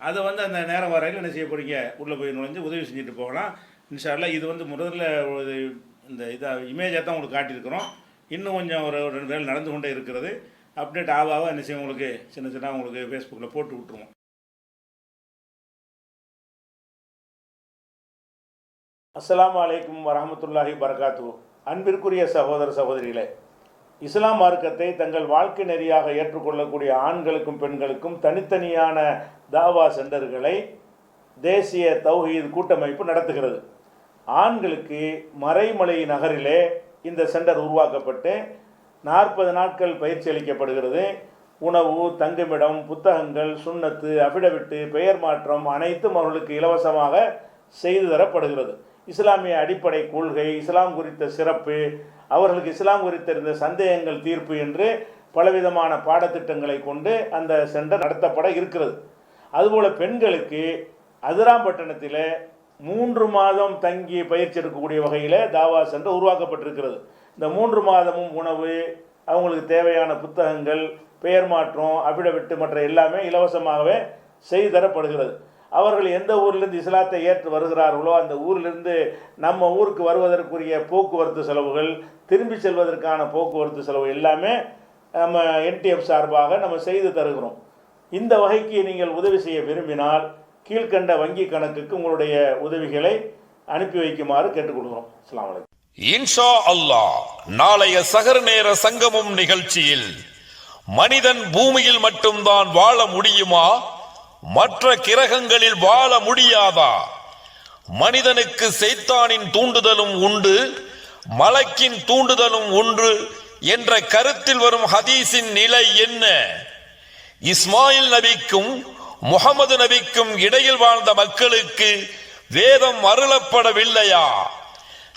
அதை வந்து அந்த நேரம் வரையில் என்ன செய்ய போகிறீங்க, உள்ளே போய் நுழைஞ்சு உதவி செஞ்சுட்டு போகலாம் இன்ஷா அல்லாஹ். இது வந்து முதல்ல இந்த இமேஜாக தான் உங்களுக்கு காட்டியிருக்கிறோம். இன்னும் கொஞ்சம் ஒரு 2 வேலை நடந்து கொண்டே இருக்கிறது. அப்டேட் ஆவாக என்ன செய்யும், உங்களுக்கு சின்ன உங்களுக்கு ஃபேஸ்புக்கில் போட்டு விட்ருவோம். அஸ்ஸலாமு அலைக்கும் வரஹ்மத்துல்லாஹி வபரகாத்துஹு. அன்பிற்குரிய சகோதர சகோதரிகளே, இஸ்லாம் மார்க்கத்தை தங்கள் வாழ்க்கை நெறியாக ஏற்றுக்கொள்ளக்கூடிய ஆண்களுக்கும் பெண்களுக்கும் தனித்தனியான தாவா சென்டர்களை தேசிய தௌஹீத் கூட்டமைப்பு நடத்துகிறது. ஆண்களுக்கு மறைமலை நகரிலே இந்த சென்டர் உருவாக்கப்பட்டு 40 நாட்கள் பயிற்சி அளிக்கப்படுகிறது. உணவு, தங்குமிடம், புத்தகங்கள், சுன்னத்து, அபிடவிட்டு, பெயர் மாற்றம் அனைத்தும் அவர்களுக்கு இலவசமாக செய்து தரப்படுகிறது. இஸ்லாமிய அடிப்படை கொள்கை, இஸ்லாம் குறித்த சிறப்பு, அவர்களுக்கு இஸ்லாம் குறித்திருந்த சந்தேகங்கள் தீர்ப்பு என்று பலவிதமான பாடத்திட்டங்களை கொண்டு அந்த சென்டர் நடத்தப்பட இருக்கிறது. அதுபோல் பெண்களுக்கு அதிராம்பட்டினத்தில் 3 மாதம் தங்கி பயிற்சி எடுக்கக்கூடிய வகையில் தாவா சென்டர் உருவாக்கப்பட்டிருக்கிறது. இந்த 3 மாதமும் உணவு, அவங்களுக்கு தேவையான புத்தகங்கள், பெயர் மாற்றம், அபிடவிட்டு மற்ற எல்லாமே இலவசமாகவே செய்து தரப்படுகிறது. அவர்கள் எந்த ஊரிலிருந்து இஸ்லாத்தை ஏற்று வருகிறார்களோ அந்த ஊரிலிருந்து நம்ம ஊருக்கு வருவதற்குரிய போக்குவரத்து செலவுகள், திரும்பி செல்வதற்கான போக்குவரத்து செலவு எல்லாமே நம்ம NTF சார்பாக நம்ம செய்து தருகிறோம். இந்த வகைக்கு நீங்கள் உதவி செய்ய விரும்பினால் கீழ்கண்ட வங்கி கணக்குக்கு உங்களுடைய உதவிகளை அனுப்பி வைக்குமாறு கேட்டுக்கொள்கிறோம். அஸ்ஸலாமு அலைக்கும். இன்ஷா அல்லாஹ் நாளைய சகர் நேர சங்கமம் நிகழ்ச்சியில் மனிதன் பூமியில் மட்டும்தான் வாழ முடியுமா, மற்ற கிரகங்களில் வாழ முடியாதா, மனிதனுக்கு சைத்தானின் தூண்டுதலும் உண்டு, மலக்கின் தூண்டுதலும் ஒன்று என்ற கருத்தில் வரும் ஹதீஸின் நிலை என்ன, இஸ்மாயில் நபிக்கும் முகமது நபிக்கும் இடையில் வாழ்ந்த மக்களுக்கு வேதம் அருளப்படவில்லையா?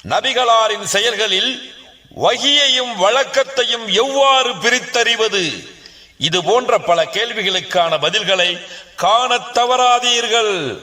நபிகளாரின் செயல்களில் வஹியையும் வழக்கத்தையும் எவ்வாறு பிரித்தறிவது? இது போன்ற பல கேள்விகளுக்கான பதில்களை காணத் தவறாதீர்கள்.